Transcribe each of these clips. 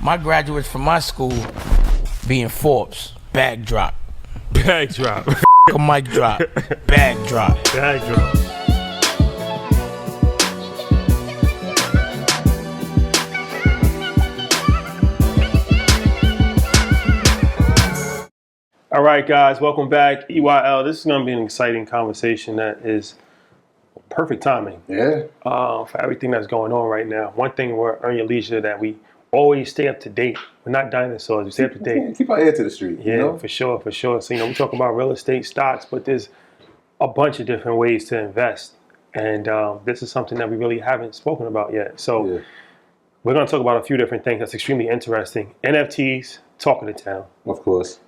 My graduates from my school being Forbes, bag drop. Bag drop. A mic drop, bag drop. Bag drop. All right, guys, welcome back. EYL, this is going to be an exciting conversation that is perfect timing. Yeah. For everything that's going on right now. One thing we're Earn Your Leisure that we always stay up to date. We're not dinosaurs, we stay up to date. Keep our ear to the street. Yeah, you know? for sure. So, we talk about real estate stocks, but there's a bunch of different ways to invest. And this is something that we really haven't spoken about yet. So we're going to talk about a few different things that's extremely interesting. NFTs, talk of the town. Of course.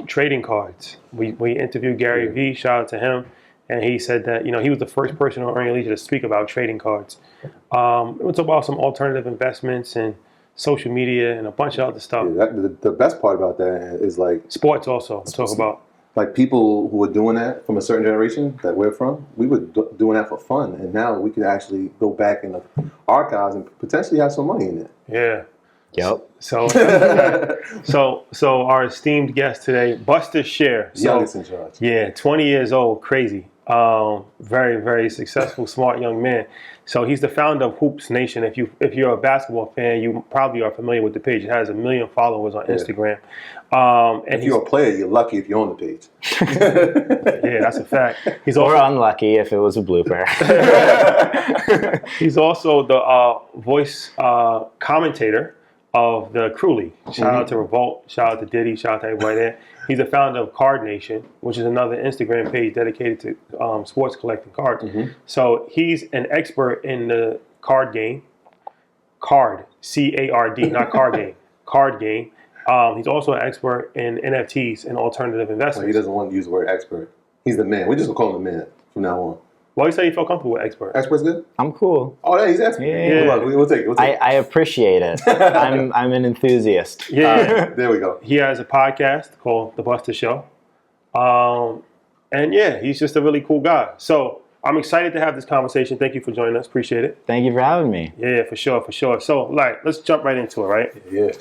Trading cards. We interviewed Gary Vee, shout out to him. And he said that, he was the first person on Earn Your Leisure to speak about trading cards. We'll talk about some alternative investments and social media and a bunch of other stuff. Yeah, the best part about that is like sports also. We'll talk about like people who were doing that from a certain generation that we're from. We were doing that for fun, and now we can actually go back in the archives and potentially have some money in it. Yeah. Yep. So our esteemed guest today, Buster Share. Youngest in charge. Yeah, 20 years old, crazy. Very, very successful, smart young man. So he's the founder of Hoopsnation. If you're a basketball fan, you probably are familiar with the page. It has 1 million followers on Instagram. And if you're a player, you're lucky if you own the page. Yeah, that's a fact. He's or unlucky if it was a blooper. He's also the voice commentator of the Crew League. Shout out to Revolt, shout out to Diddy, shout out to everybody there. He's the founder of Card Nation, which is another Instagram page dedicated to sports collecting cards. So he's an expert in the card game. Card, C-A-R-D, not card game. Card game. He's also an expert in NFTs and alternative investments. So he doesn't want to use the word expert. He's the man. We're just going to call him the man from now on. Why you say you felt comfortable with expert? Expert's good? I'm cool. Oh, yeah, he's expert. Yeah. We'll take it. I appreciate it. I'm an enthusiast. Yeah. There we go. He has a podcast called The Buster Show. And yeah, he's just a really cool guy. So I'm excited to have this conversation. Thank you for joining us. Appreciate it. Thank you for having me. Yeah, for sure. So let's jump right into it, right? Yeah.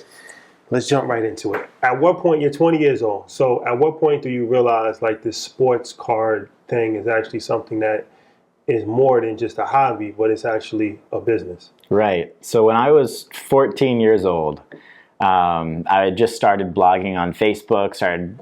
Let's jump right into it. At what point, you're 20 years old. So at what point do you realize like this sports card thing is actually something that is more than just a hobby, but it's actually a business? Right. So when I was 14 years old, I had just started blogging on Facebook, started,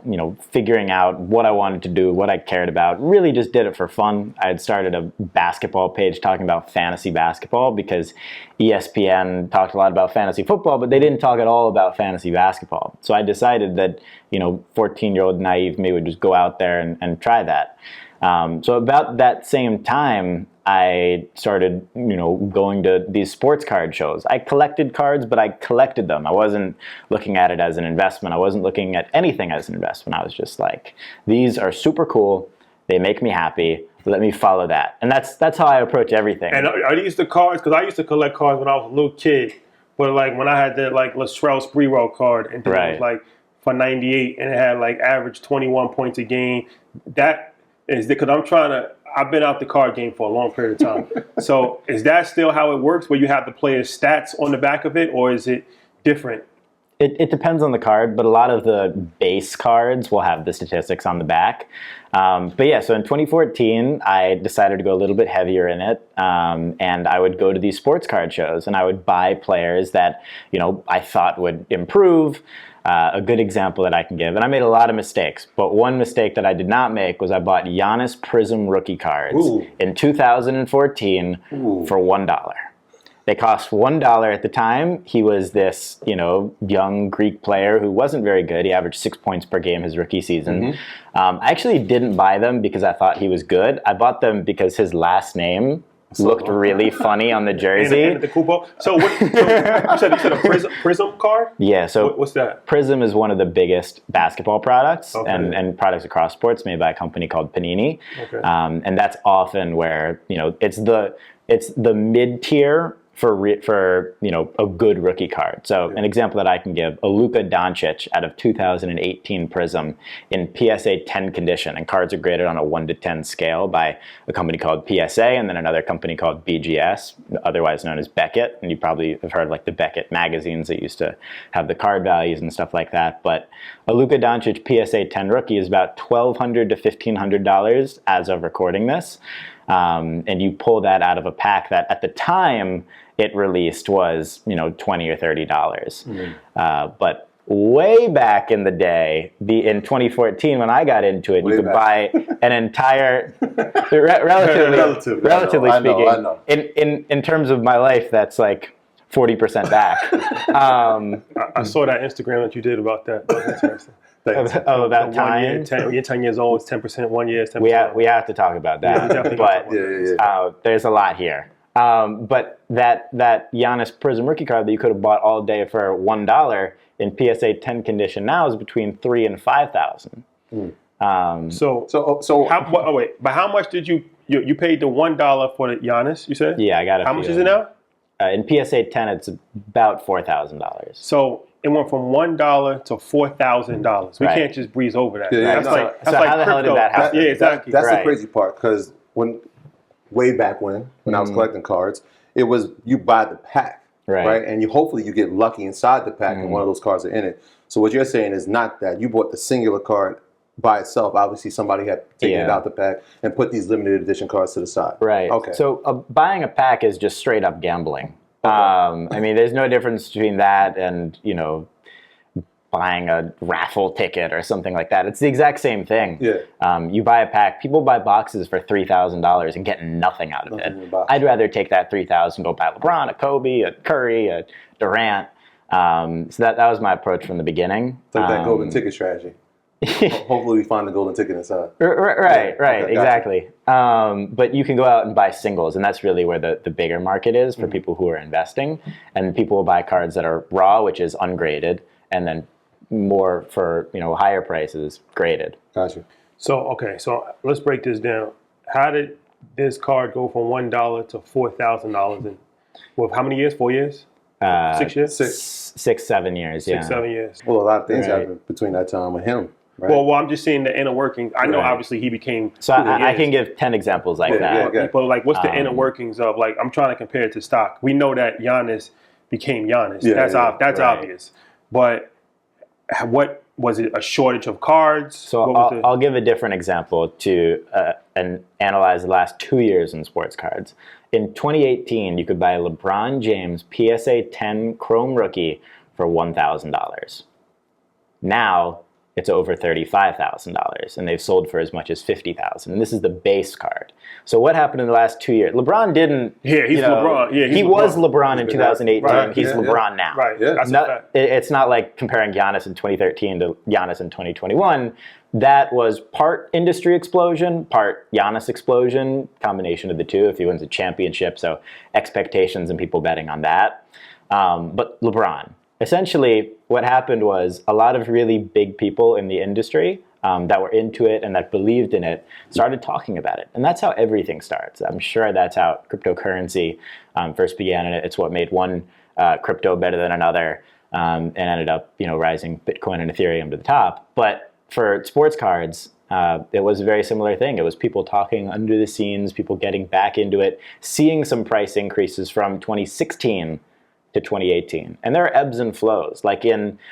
figuring out what I wanted to do, what I cared about, really just did it for fun. I had started a basketball page talking about fantasy basketball because ESPN talked a lot about fantasy football, but they didn't talk at all about fantasy basketball. So I decided that, 14-year-old naive me would just go out there and try that. So about that same time, I started, going to these sports card shows. I collected cards, but I collected them. I wasn't looking at it as an investment. I wasn't looking at anything as an investment. I was just like, these are super cool. They make me happy. Let me follow that. And that's how I approach everything. And are these the cards? Because I used to collect cards when I was a little kid. But like when I had the like Latrell Sprewell card, and then it was like for 98, and it had like average 21 points a game. That is because I've been out the card game for a long period of time. So is that still how it works, where you have the player's stats on the back of it, or is it different? It depends on the card, but a lot of the base cards will have the statistics on the back. But yeah, so in 2014, I decided to go a little bit heavier in it, and I would go to these sports card shows, and I would buy players that, I thought would improve. A good example that I can give, and I made a lot of mistakes, but one mistake that I did not make was I bought Giannis Prism rookie cards in 2014 for $1. They cost $1 at the time. He was this, young Greek player who wasn't very good. He averaged 6 points per game his rookie season. I actually didn't buy them because I thought he was good. I bought them because his last name looked really funny on the jersey. And the Kubo. So you said a Prism card? Yeah. So what's that? Prism is one of the biggest basketball products and products across sports made by a company called Panini. And that's often where it's the mid-tier for a good rookie card. So an example that I can give, a Luka Doncic out of 2018 Prism in PSA 10 condition, and cards are graded on a 1 to 10 scale by a company called PSA and then another company called BGS, otherwise known as Beckett, and you probably have heard of like the Beckett magazines that used to have the card values and stuff like that. But a Luka Doncic PSA 10 rookie is about $1,200 to $1,500 as of recording this. And you pull that out of a pack that at the time it released was, $20 or $30. But way back in the day, in 2014 when I got into it, you could buy an entire, relatively speaking, I know. Mm. In terms of my life, that's like 40% back. I saw that Instagram that you did about that. That was interesting. About time. You're 10 years old, it's 10%, 1 year, it's 10%. We have to talk about that. Yeah, we definitely but gotta talk there's a lot here. But that Giannis Prism rookie card that you could have bought all day for $1 in PSA 10 condition now is between $3,000 and $5,000. But how much did you paid the $1 for the Giannis? You said? Yeah, I got it. How much is it now? In PSA 10, it's about $4,000. So it went from $1 to $4,000. We can't just breeze over that. Yeah, that's like how the hell did that happen? Yeah, exactly. That's the crazy part, because way back when I was collecting cards, it was you buy the pack, right? And hopefully you get lucky inside the pack and one of those cards are in it. So what you're saying is not that you bought the singular card by itself. Obviously somebody had taken it out the pack and put these limited edition cards to the side. Right. Okay. So buying a pack is just straight up gambling. I mean, there's no difference between that and, buying a raffle ticket or something like that. It's the exact same thing. Yeah. You buy a pack, people buy boxes for $3,000 and get nothing out of it. I'd rather take that $3,000, go buy LeBron, a Kobe, a Curry, a Durant. So that was my approach from the beginning. It's like that golden ticket strategy. Hopefully we find the golden ticket inside. Right, Okay, exactly. But you can go out and buy singles, and that's really where the bigger market is for people who are investing. And people will buy cards that are raw, which is ungraded, and then more for higher prices, graded. Gotcha. So let's break this down. How did this card go from $1 to $4,000 in how many years? 4 years? 6 years? 6, 7 years. 6, 7 years. Well, a lot of things happened between that time with him. Right? Well, I'm just saying the inner workings. I know obviously he became. So I can give 10 examples like that. Yeah. People what's the inner workings of I'm trying to compare it to stock. We know that Giannis became Giannis. That's obvious. But what was it? A shortage of cards? So I'll give a different example to and analyze the last 2 years in sports cards. In 2018, you could buy a LeBron James PSA 10 Chrome rookie for $1,000. Now it's over $35,000, and they've sold for as much as $50,000. And this is the base card. So what happened in the last 2 years? LeBron didn't. Yeah, he's LeBron. Yeah, he was LeBron in 2018. Right. He's LeBron now. Right. Yeah. That's a fact. It's not like comparing Giannis in 2013 to Giannis in 2021. That was part industry explosion, part Giannis explosion, combination of the two if he wins a championship. So expectations and people betting on that. But LeBron. Essentially, what happened was a lot of really big people in the industry that were into it and that believed in it started talking about it. And that's how everything starts. I'm sure that's how cryptocurrency first began, and it's what made one crypto better than another and ended up rising Bitcoin and Ethereum to the top. But for sports cards, it was a very similar thing. It was people talking under the scenes, people getting back into it, seeing some price increases from 2016 to 2018. And there are ebbs and flows. Like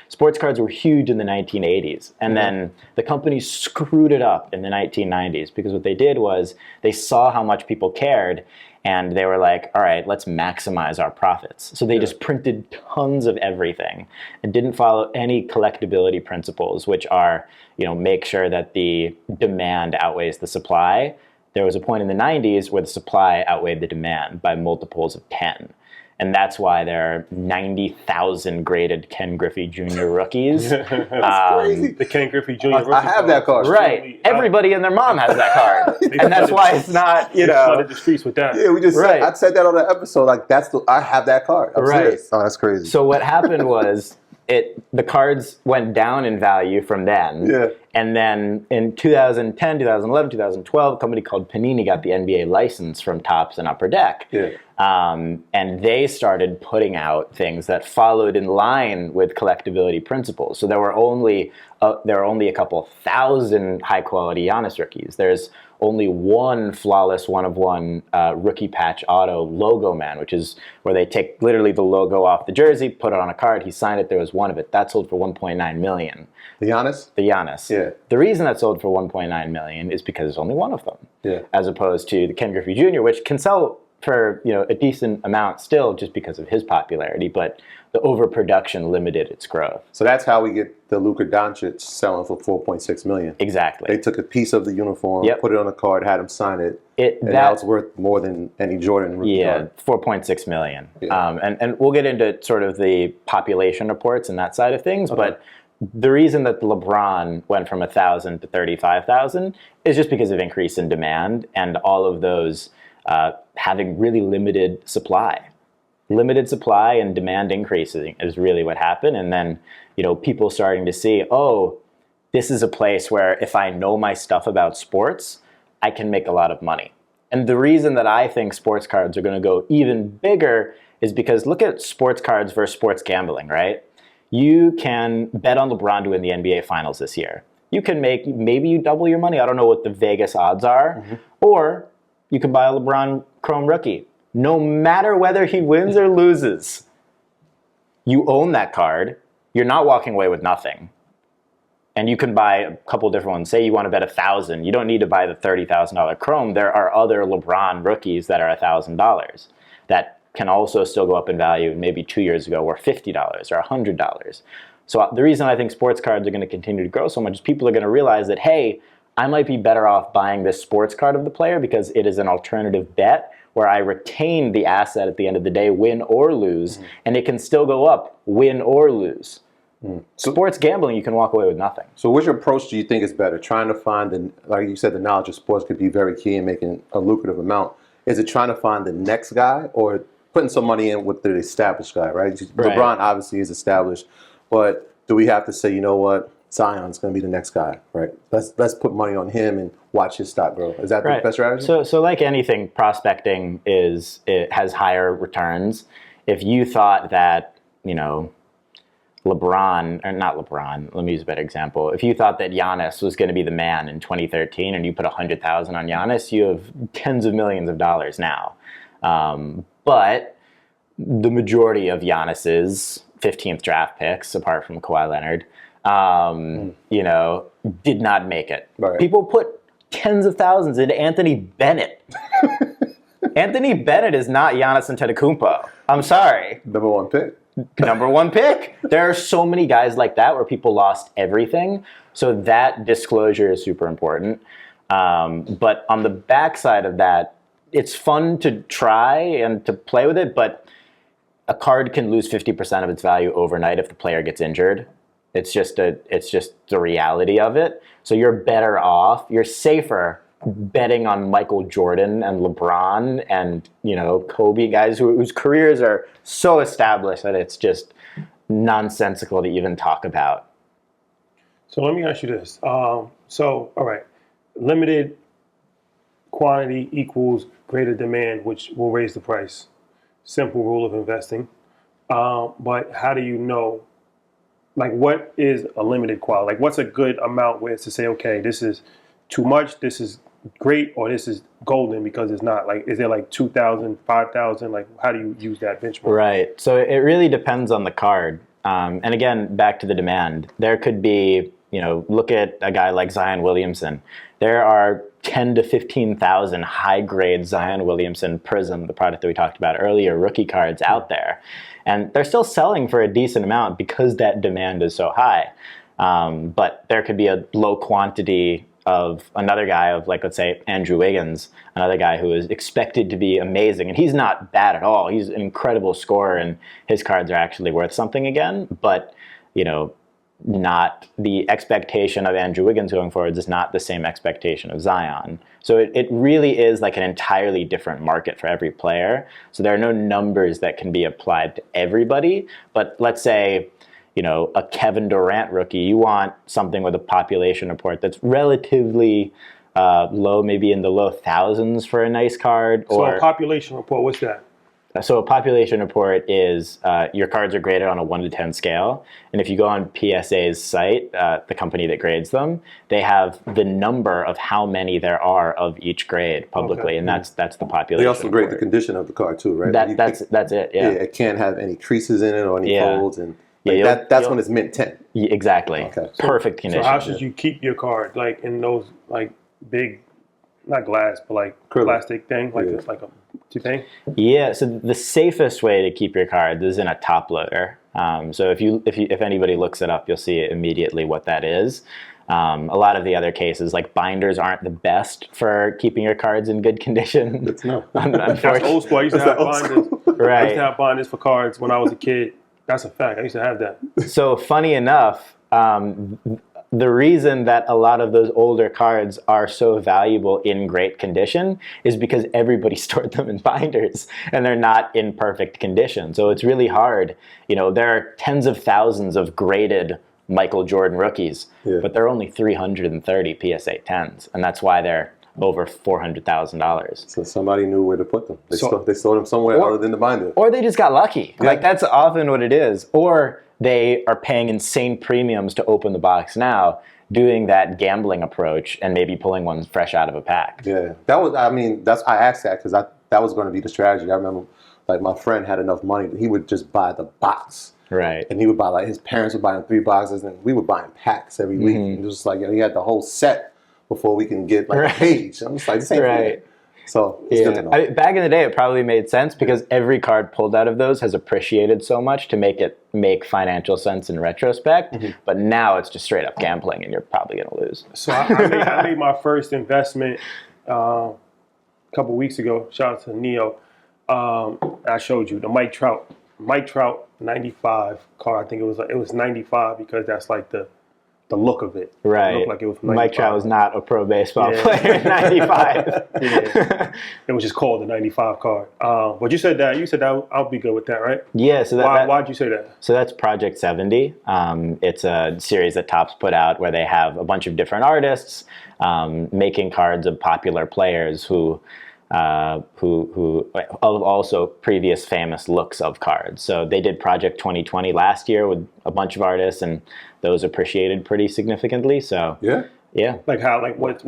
sports cards were huge in the 1980s. And then the companies screwed it up in the 1990s because what they did was they saw how much people cared and they were like, all right, let's maximize our profits. So they just printed tons of everything and didn't follow any collectability principles, which are, make sure that the demand outweighs the supply. There was a point in the 90s where the supply outweighed the demand by multiples of 10. And that's why there are 90,000 graded Ken Griffey Jr. rookies. That's crazy. The Ken Griffey Jr. I have that card. Right. Everybody and their mom has that card. And that's why it's not, flooded the streets with that. Yeah, we just said, I said that on the episode. Like, I have that card. I'm serious. Oh, that's crazy. So what happened was the cards went down in value from then. Yeah. And then in 2010, 2011, 2012, a company called Panini got the NBA license from Topps and Upper Deck. Yeah. And they started putting out things that followed in line with collectability principles. So there were only a couple thousand high-quality Giannis rookies. There's only one flawless one-of-one rookie patch auto logo man, which is where they take literally the logo off the jersey, put it on a card, he signed it, there was one of it. That sold for $1.9 million. The Giannis? The Giannis. Yeah. The reason that sold for $1.9 million is because there's only one of them. Yeah. As opposed to the Ken Griffey Jr., which can sell for a decent amount still just because of his popularity, but the overproduction limited its growth. So that's how we get the Luka Doncic selling for $4.6 million. Exactly. They took a piece of the uniform, put it on a card, had him sign it, and now it's worth more than any Jordan rookie card. 4.6 million. Yeah. And we'll get into sort of the population reports and that side of things, but the reason that the LeBron went from 1,000 to 35,000 is just because of increase in demand and all of those having really limited supply. Limited supply and demand increasing is really what happened. And then, people starting to see, oh, this is a place where if I know my stuff about sports, I can make a lot of money. And the reason that I think sports cards are going to go even bigger is because look at sports cards versus sports gambling, right? You can bet on LeBron to win the NBA Finals this year. You can maybe you double your money. I don't know what the Vegas odds are. Or you can buy a LeBron Chrome rookie. No matter whether he wins or loses, you own that card. You're not walking away with nothing. And you can buy a couple different ones. Say you want to bet $1,000. You don't need to buy the $30,000 Chrome. There are other LeBron rookies that are $1,000 that can also still go up in value. Maybe 2 years ago were $50 or $100. So the reason I think sports cards are going to continue to grow so much is people are going to realize that, hey, I might be better off buying this sports card of the player because it is an alternative bet where I retain the asset at the end of the day, win or lose, and it can still go up, win or lose. Sports gambling, you can walk away with nothing. So which approach do you think is better? Trying to find, like you said, the knowledge of sports could be very key in making a lucrative amount. Is it trying to find the next guy or putting some money in with the established guy, right? LeBron obviously is established, but do we have to say, you know what, Zion's going to be the next guy, right? Let's put money on him and watch his stock grow. Is that the best strategy? So like anything, prospecting it has higher returns. If you thought that, LeBron, or not LeBron, let me use a better example. If you thought that Giannis was going to be the man in 2013 and you put $100,000 on Giannis, you have tens of millions of dollars now. But the majority of Giannis's 15th draft picks, apart from Kawhi Leonard, did not make it. Right. People put tens of thousands into Anthony Bennett. Anthony Bennett is not Giannis Antetokounmpo. I'm sorry. Number one pick. Number one pick. There are so many guys like that where people lost everything. So that disclosure is super important. But on the backside of that, it's fun to try and to play with it, but a card can lose 50% of its value overnight if the player gets injured. It's just the reality of it. So you're better off, you're safer betting on Michael Jordan and LeBron and, Kobe, guys whose careers are so established that it's just nonsensical to even talk about. So let me ask you this. All right, limited quantity equals greater demand, which will raise the price. Simple rule of investing. But how do you know? Like, what is a limited quality? Like, what's a good amount where it's to say, okay, this is too much, this is great, or this is golden because it's not? Like, is there like 2,000, 5,000? Like, how do you use that benchmark? Right. So it really depends on the card. And again, back to the demand. There could be, look at a guy like Zion Williamson. There are 10 to 15,000 high-grade Zion Williamson Prism, the product that we talked about earlier, rookie cards out there. And they're still selling for a decent amount because that demand is so high. But there could be a low quantity of another guy of, like, let's say, Andrew Wiggins, another guy who is expected to be amazing. And he's not bad at all. He's an incredible scorer, and his cards are actually worth something again. But, not the expectation of Andrew Wiggins going forward is not the same expectation of Zion. So it really is like an entirely different market for every player. So there are no numbers that can be applied to everybody. But let's say, a Kevin Durant rookie, you want something with a population report that's relatively low, maybe in the low thousands for a nice card. So a population report, what's that? So a population report is your cards are graded on a 1 to 10 scale, and if you go on PSA's site, the company that grades them, they have the number of how many there are of each grade publicly, and that's the population. They also grade the report. condition of the card too, right? That's it. Yeah. It can't have any creases in it or any folds, and that's when it's mint 10. Yeah, exactly. Okay. Perfect condition. So how should you keep your card, like in those like big, not glass, but like Acrylic. plastic thing, like it's like a thing? Yeah, so the safest way to keep your cards is in a top loader. So if anybody looks it up, you'll see immediately what that is. A lot of the other cases, like binders, aren't the best for keeping your cards in good condition. It's no. That's old school. I used to have binders. I Right. used to have binders for cards when I was a kid. That's a fact. I used to have that. So funny enough, the reason that a lot of those older cards are so valuable in great condition is because everybody stored them in binders and they're not in perfect condition. So it's really hard. There are tens of thousands of graded Michael Jordan rookies, but they're only 330 PSA 10s, and that's why they're over $400,000. So somebody knew where to put them. They stored them somewhere other than the binder. Or they just got lucky. Like, that's often what it is. Or they are paying insane premiums to open the box now, doing that gambling approach and maybe pulling one fresh out of a pack. Yeah, I asked that because that was going to be the strategy. I remember, like, my friend had enough money that he would just buy the box. Right. And he would buy, like, his parents would buy him 3 boxes, and we would buy him packs every week. And it was just like, he had the whole set before we can get, like, a page. I'm just like, this ain't fair. So it's good to know. Back in the day, it probably made sense because every card pulled out of those has appreciated so much to make financial sense in retrospect. But now it's just straight up gambling, and you're probably going to lose. So I made my first investment a couple weeks ago. Shout out to Neo. I showed you the Mike Trout 95 card. I think it was 95 because that's like the look of it. Right. It looked like it was 95. Mike Trout was not a pro baseball player in 95. Yeah. It was just called the 95 card. But you said that I'll be good with that, right? Yeah. So why'd you say that? So that's Project 70. It's a series that Topps put out where they have a bunch of different artists making cards of popular players who also previous famous looks of cards. So they did Project 2020 last year with a bunch of artists, and those appreciated pretty significantly. So yeah. Like how? Like what's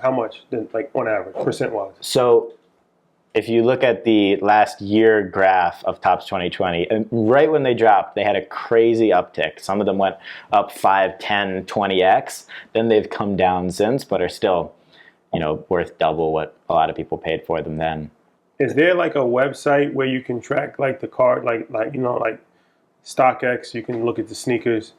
how much? Like on average, percent wise? So if you look at the last year graph of Topps 2020, and right when they dropped, they had a crazy uptick. Some of them went up 5, 10, 20x. Then they've come down since, but are still worth double what a lot of people paid for them then. Is there like a website where you can track like the card, like StockX? You can look at the sneakers.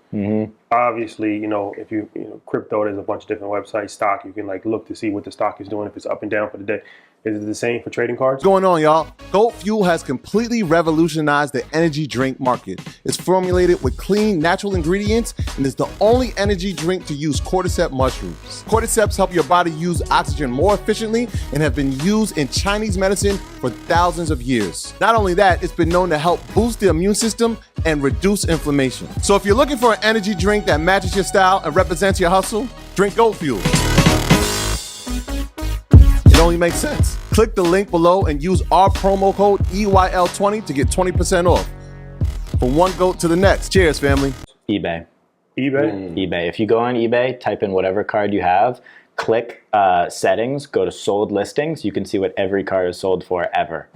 Obviously, if you crypto, there's a bunch of different websites. Stock, you can like look to see what the stock is doing if it's up and down for the day. Is it the same for trading cards? What's going on, y'all? Goat Fuel has completely revolutionized the energy drink market. It's formulated with clean, natural ingredients and is the only energy drink to use cordyceps mushrooms. Cordyceps help your body use oxygen more efficiently and have been used in Chinese medicine for thousands of years. Not only that, it's been known to help boost the immune system and reduce inflammation. So if you're looking for an energy drink that matches your style and represents your hustle, drink Goat Fuel. It only makes sense. Click the link below and use our promo code EYL20 to get 20% off. From one goat to the next. Cheers, family. eBay. eBay? If you go on eBay, type in whatever card you have, click settings, go to sold listings. You can see what every card is sold for ever.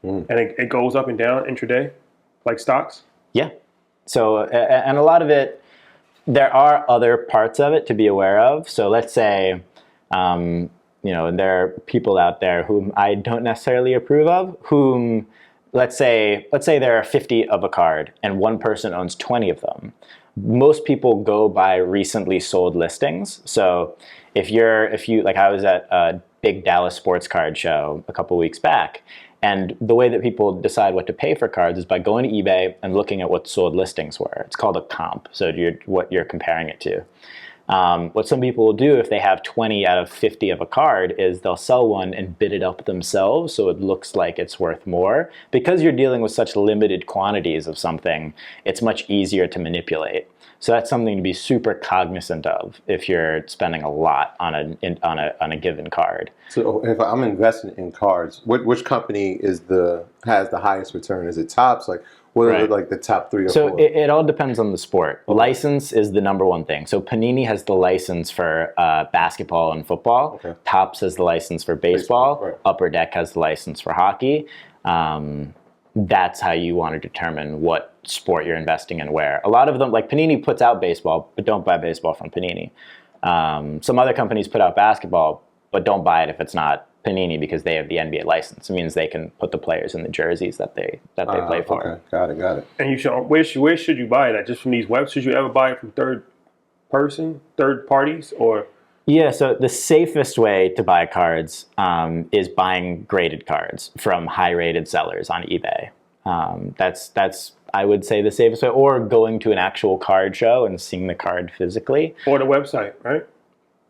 And it goes up and down intraday, like stocks? Yeah. So, and a lot of it, there are other parts of it to be aware of. So let's say, there are people out there whom I don't necessarily approve of, whom, let's say there are 50 of a card and one person owns 20 of them. Most people go by recently sold listings. So if you like, I was at a big Dallas sports card show a couple weeks back, and the way that people decide what to pay for cards is by going to eBay and looking at what sold listings were. It's called a comp, so what you're comparing it to. What some people will do if they have 20 out of 50 of a card is they'll sell one and bid it up themselves so it looks like it's worth more. Because you're dealing with such limited quantities of something, it's much easier to manipulate. So that's something to be super cognizant of if you're spending a lot on a given card. So if I'm investing in cards, which company has the highest return? Is it Topps? Like, what are like the top 3 or 4? So it all depends on the sport. License is the number one thing. So Panini has the license for basketball and football. Okay. Topps has the license for baseball. Right. Upper Deck has the license for hockey. That's how you want to determine what sport you're investing in where. A lot of them, like Panini puts out baseball, but don't buy baseball from Panini. Some other companies put out basketball, but don't buy it if it's not Panini because they have the NBA license. It means they can put the players in the jerseys that they play for. Okay, got it. And you should, where should you buy that? Just from these websites? Should you ever buy it from third parties, or? Yeah, so the safest way to buy cards is buying graded cards from high-rated sellers on eBay. That's I would say the safest way, or going to an actual card show and seeing the card physically, or the website, right?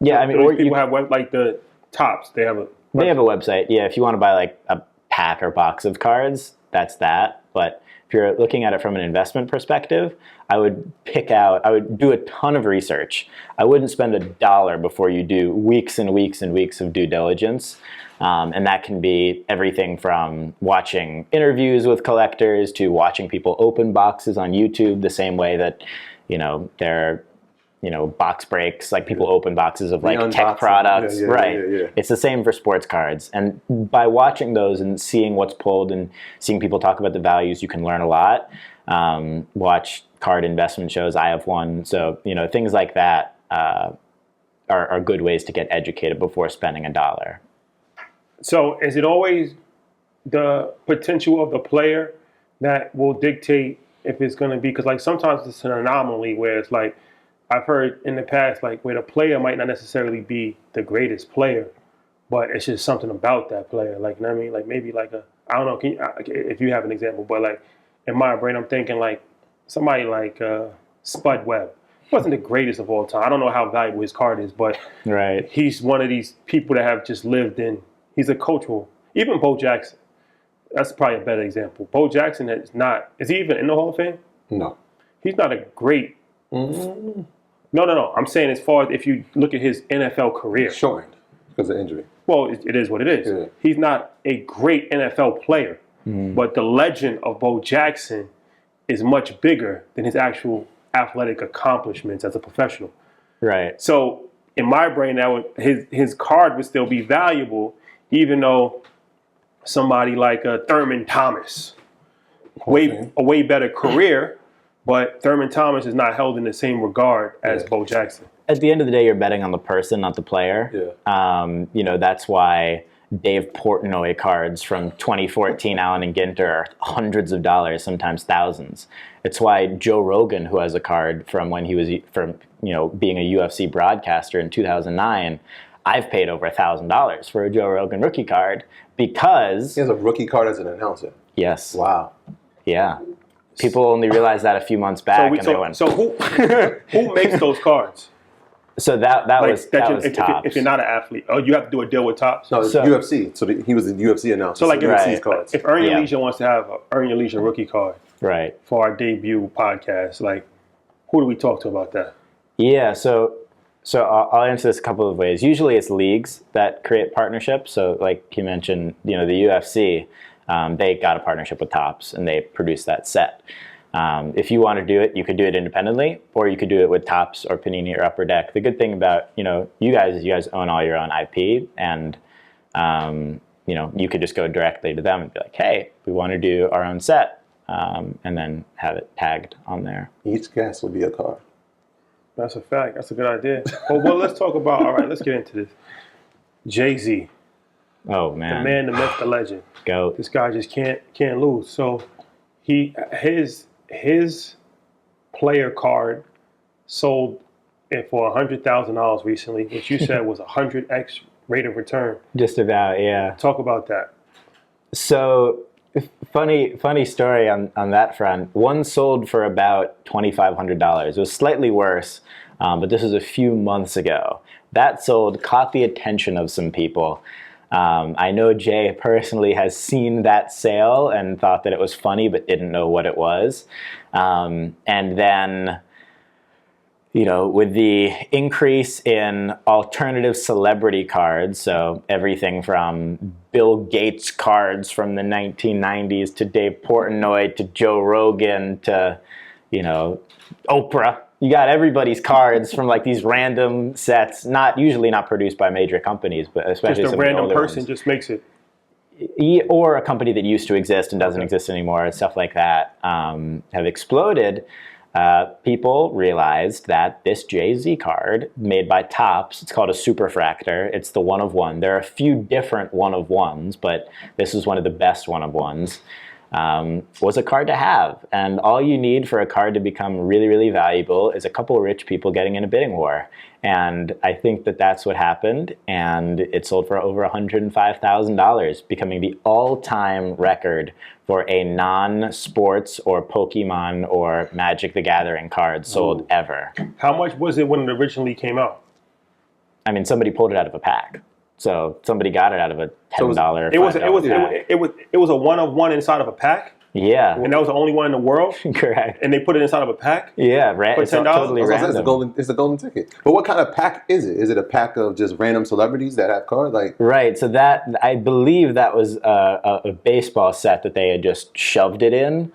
Yeah, I mean, or people have like the Topps. They have a website. Yeah, if you want to buy like a pack or box of cards, that's that. But if you're looking at it from an investment perspective, I would do a ton of research. I wouldn't spend $1 before you do weeks and weeks and weeks of due diligence. And that can be everything from watching interviews with collectors to watching people open boxes on YouTube, the same way that, they're, box breaks, like people open boxes of like tech products, right? Yeah. It's the same for sports cards. And by watching those and seeing what's pulled and seeing people talk about the values, you can learn a lot. Watch card investment shows. I have one. So, things like that are good ways to get educated before spending $1. So is it always the potential of the player that will dictate if it's going to be, because like sometimes it's an anomaly where it's like, I've heard in the past, like where the player might not necessarily be the greatest player, but it's just something about that player. Like, you know what I mean? Like maybe like I don't know if you have an example, but like in my brain, I'm thinking like somebody like Spud Webb. He wasn't the greatest of all time. I don't know how valuable his card is, but he's one of these people that have just lived in, he's a cultural, even Bo Jackson. That's probably a better example. Bo Jackson is he even in the Hall of Fame? No. He's not a great, No. I'm saying as far as if you look at his NFL career. Shortened because of injury. Well, it is what it is. Yeah. He's not a great NFL player, but the legend of Bo Jackson is much bigger than his actual athletic accomplishments as a professional. Right. So in my brain, his card would still be valuable, even though somebody like Thurman Thomas, a way better career, but Thurman Thomas is not held in the same regard as Bo Jackson. At the end of the day, you're betting on the person, not the player. Yeah. That's why Dave Portnoy cards from 2014, Allen and Ginter, are hundreds of dollars, sometimes thousands. It's why Joe Rogan, who has a card from when he was being a UFC broadcaster in 2009, I've paid over $1,000 for a Joe Rogan rookie card because he has a rookie card as an announcer. Yes. Wow. Yeah. People only realized that a few months back, and they went. So who makes those cards? So that was Topps. If you're not an athlete, you have to do a deal with Topps. No, it's UFC. So he was the UFC announcer. So like UFC's cards. If Earn Your Leisure wants to have an Earn Your Leisure rookie card, right, for our debut podcast, like who do we talk to about that? Yeah, so I'll answer this a couple of ways. Usually it's leagues that create partnerships. So like you mentioned, the UFC, they got a partnership with Topps and they produced that set. If you want to do it, you could do it independently, or you could do it with Topps or Panini or Upper Deck. The good thing about you guys is you guys own all your own IP, and you could just go directly to them and be like, hey, we want to do our own set, and then have it tagged on there. Each guest will be a card. That's a fact. That's a good idea. Well, let's talk about. All right, let's get into this. Jay-Z. Oh man, the man, the myth, the legend. Go. This guy just can't lose. So his player card sold for $100,000 recently, which you said was 100x rate of return. Just about, yeah. Talk about that. So funny story on that front. One sold for about $2,500. It was slightly worse, but this was a few months ago. That sold, caught the attention of some people. I know Jay personally has seen that sale and thought that it was funny, but didn't know what it was. And then, you know, with the increase in alternative celebrity cards, so everything from Bill Gates cards from the 1990s to Dave Portnoy to Joe Rogan to, you know, Oprah. You got everybody's cards from like these random sets, usually not produced by major companies, but especially Just a some of the random older person ones. just makes it. Or a company that used to exist and doesn't exist anymore, and stuff like that have exploded. People realized that this Jay-Z card made by Topps, it's called a superfractor. It's the one of one. There are a few different one of ones, but this is one of the best one of ones. Was a card to have. And all you need for a card to become really, really valuable is a couple of rich people getting in a bidding war. And I think that that's what happened. And it sold for over $105,000, becoming the all-time record for a non-sports or Pokemon or Magic the Gathering card sold ever. How much was it when it originally came out? I mean, somebody pulled it out of a pack. So somebody got it out of a $10, $5 pack. It was a one of one inside of a pack, Yeah, and that was the only one in the world. correct. And they put it inside of a pack. Yeah, For it's $10? totally random. It's a golden ticket. But what kind of pack is it? Is it a pack of just random celebrities that have cards? Like, Right, so that, I believe that was a baseball set that they had just shoved it in.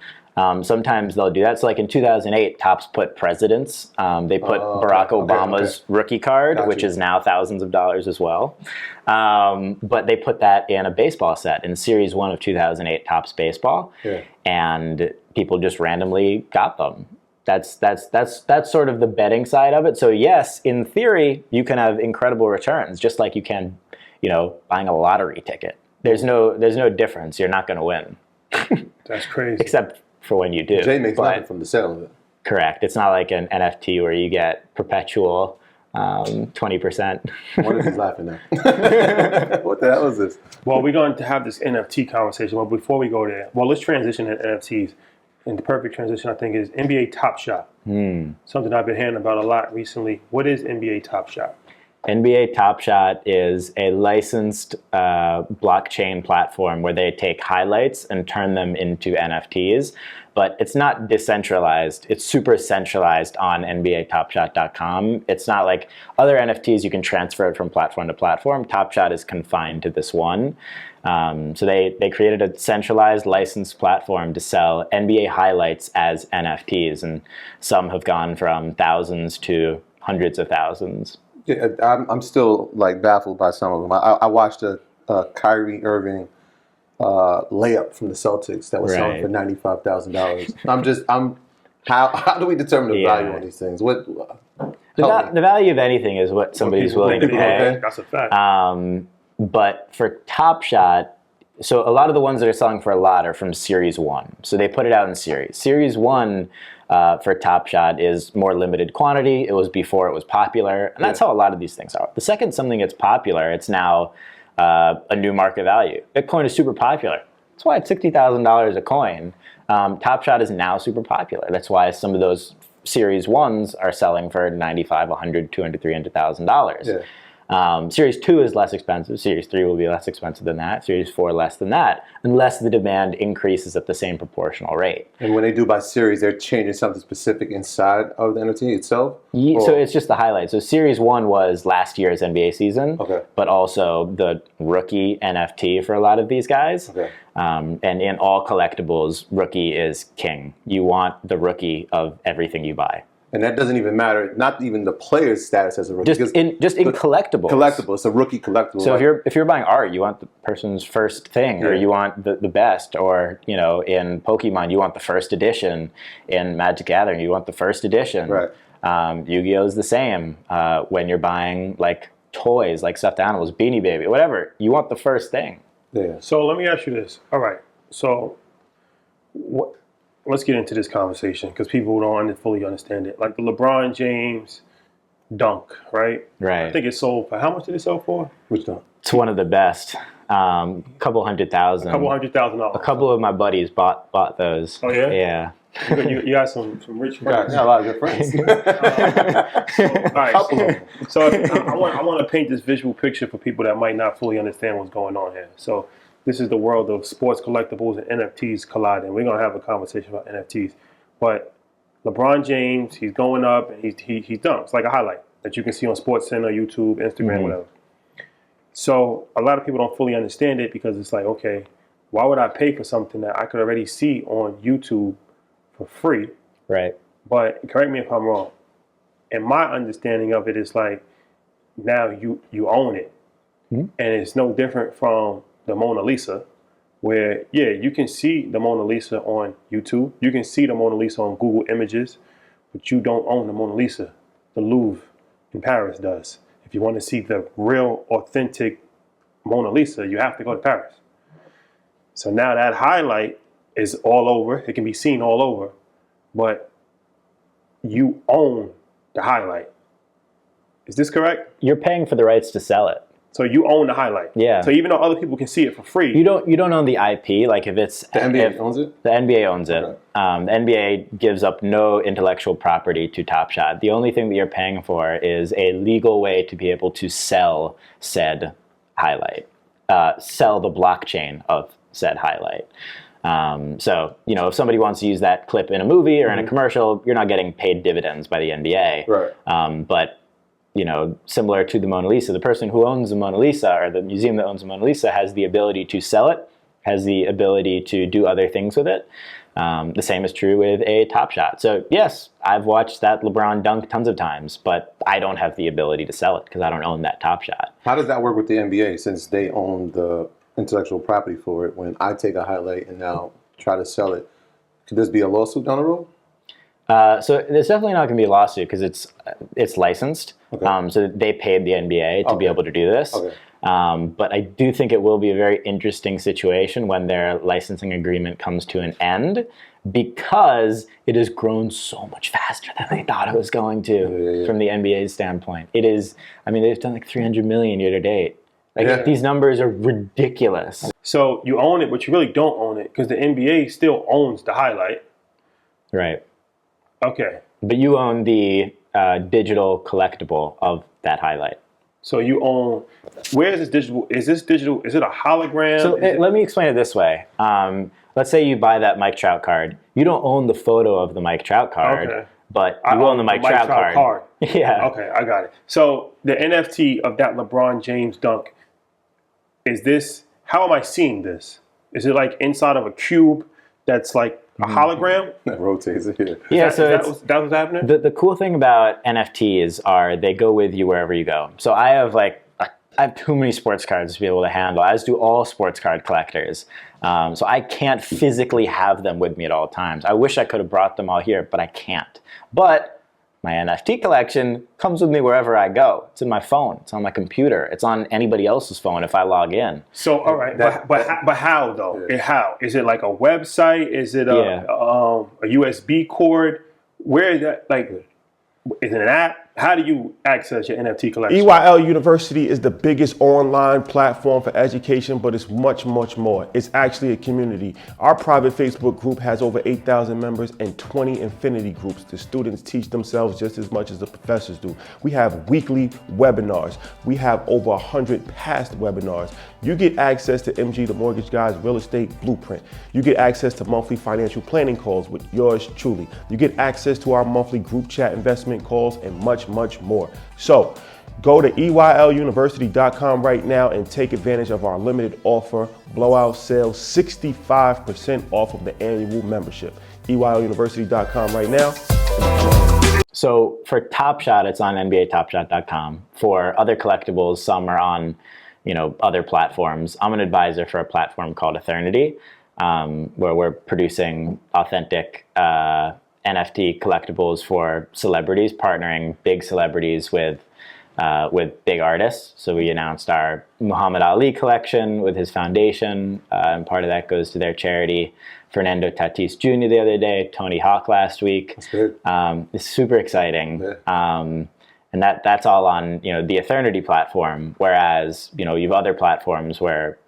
Sometimes they'll do that. So like in 2008, Topps put presidents. They put Barack Obama's rookie card, which is now thousands of dollars as well. But they put that in a baseball set in Series 1 of 2008 Topps Baseball. Yeah. And people just randomly got them. That's sort of the betting side of it. So yes, in theory, you can have incredible returns, just like you can, you know, buying a lottery ticket. There's no difference. You're not going to win. That's crazy. Except for when you do. Jay makes nothing from the sale of it. Correct. It's not like an NFT where you get perpetual 20%. What is he laughing at? What the hell is this? Well, we're going to have this NFT conversation. Well, before we go there, let's transition to NFTs. And the perfect transition, I think, is NBA Top Shot. Something I've been hearing about a lot recently. What is NBA Top Shot? NBA Top Shot is a licensed blockchain platform where they take highlights and turn them into NFTs. But it's not decentralized. It's super centralized on NBATopShot.com. It's not like other NFTs, you can transfer it from platform to platform. Top Shot is confined to this one. So they created a centralized licensed platform to sell NBA highlights as NFTs. And some have gone from thousands to hundreds of thousands. Yeah, I'm still like baffled by some of them. I watched a Kyrie Irving layup from the Celtics that was selling for $95,000. How do we determine the value on these things? The value of anything is what somebody's willing to pay. That's a fact. But for Top Shot, so a lot of the ones that are selling for a lot are from Series 1. So they put it out in series. Series 1 for Top Shot is more limited quantity. It was before it was popular. And that's how a lot of these things are. The second something gets popular, it's now a new market value. Bitcoin is super popular. That's why it's $60,000 a coin. Top Shot is now super popular. That's why some of those Series 1s are selling for $95,000, $100,000, $200,000, $300,000. Yeah. Series 2 is less expensive. Series 3 will be less expensive than that. Series 4 less than that, unless the demand increases at the same proportional rate. And when they do by series, they're changing something specific inside of the NFT itself? So it's just the highlight. So Series 1 was last year's NBA season, but also the rookie NFT for a lot of these guys. And in all collectibles, rookie is king. You want the rookie of everything you buy. And that doesn't even matter, not even the player's status as a rookie. Just in collectibles. Collectible, it's a rookie collectible. So if you're buying art, you want the person's first thing, or you want the best, or you know, in Pokemon, you want the first edition. In Magic Gathering, you want the first edition. Right. Yu-Gi-Oh is the same. When you're buying like toys, like stuffed animals, Beanie Baby, whatever, you want the first thing. Yeah. So let me ask you this. All right. So let's get into this conversation because people don't fully understand it. Like the LeBron James dunk, right? Right. I think it sold for, how much did it sell for? Which dunk? It's one of the best. Couple $100,000. $200,000. A couple of my buddies bought those. Oh yeah? Yeah. You got some rich friends. Got a lot of good friends. So I want to paint this visual picture for people that might not fully understand what's going on here. So this is the world of sports collectibles and NFTs colliding. We're gonna have a conversation about NFTs, but LeBron James, he's going up and he's done. It's like a highlight that you can see on SportsCenter, YouTube, Instagram, whatever. So a lot of people don't fully understand it because it's like, okay, why would I pay for something that I could already see on YouTube for free? Right. But correct me if I'm wrong. And my understanding of it is like, now you own it. And it's no different from the Mona Lisa, where, yeah, you can see the Mona Lisa on YouTube. You can see the Mona Lisa on Google Images, but you don't own the Mona Lisa. The Louvre in Paris does. If you want to see the real, authentic Mona Lisa, you have to go to Paris. So now that highlight is all over. It can be seen all over, but you own the highlight. Is this correct? You're paying for the rights to sell it. So you own the highlight. Yeah. So even though other people can see it for free, You don't own the IP. Like if it's The NBA owns it? The NBA owns it. Okay. The NBA gives up no intellectual property to Top Shot. The only thing that you're paying for is a legal way to be able to sell said highlight, sell the blockchain of said highlight. So, if somebody wants to use that clip in a movie or in a commercial, you're not getting paid dividends by the NBA. Right. But similar to the Mona Lisa, the person who owns the Mona Lisa or the museum that owns the Mona Lisa has the ability to sell it, has the ability to do other things with it. The same is true with a Top Shot. So yes, I've watched that LeBron dunk tons of times, but I don't have the ability to sell it because I don't own that Top Shot. How does that work with the NBA since they own the intellectual property for it? When I take a highlight and now try to sell it, could this be a lawsuit down the road? So there's definitely not going to be a lawsuit because it's licensed. Okay. So they paid the NBA to be able to do this. Okay. But I do think it will be a very interesting situation when their licensing agreement comes to an end because it has grown so much faster than they thought it was going to from the NBA's standpoint. It is, they've done like 300 million year to date. These numbers are ridiculous. so you own it, but you really don't own it because the NBA still owns the highlight. Right. Okay. But you own the digital collectible of that highlight. So you own, where is this digital? Is this digital? Is it a hologram? So let me explain it this way. Let's say you buy that Mike Trout card. You don't own the photo of the Mike Trout card, but you own the Mike Trout card. Yeah. Okay, I got it. So the NFT of that LeBron James dunk, is this, how am I seeing this? Is it like inside of a cube that's like a hologram? That rotates it here. Yeah, That was happening? The cool thing about NFTs are they go with you wherever you go. So I have too many sports cards to be able to handle, as do all sports card collectors. So I can't physically have them with me at all times. I wish I could have brought them all here, but I can't. But my NFT collection comes with me wherever I go. It's in my phone. It's on my computer. It's on anybody else's phone if I log in. So, all right, but how though? Yeah. How? Is it like a website? Is it a USB cord? Where is that? Like, is it an app? How do you access your NFT collection? EYL University is the biggest online platform for education, but it's much, much more. It's actually a community. Our private Facebook group has over 8,000 members and 20 infinity groups. The students teach themselves just as much as the professors do. We have weekly webinars. We have over 100 past webinars. You get access to MG, the Mortgage Guy's Real Estate Blueprint. You get access to monthly financial planning calls with yours truly. You get access to our monthly group chat investment calls and much more. So go to EYLUniversity.com right now and take advantage of our limited offer, blowout sale, 65% off of the annual membership. EYLUniversity.com right now. So for Top Shot, it's on NBATopShot.com. For other collectibles, some are on other platforms. I'm an advisor for a platform called Eternity, where we're producing authentic NFT collectibles for celebrities, partnering big celebrities with big artists. So we announced our Muhammad Ali collection with his foundation, and part of that goes to their charity. Fernando Tatis Jr. the other day, Tony Hawk last week. That's good. It's super exciting. Yeah. And that's all on the Eternity platform. Whereas you have other platforms where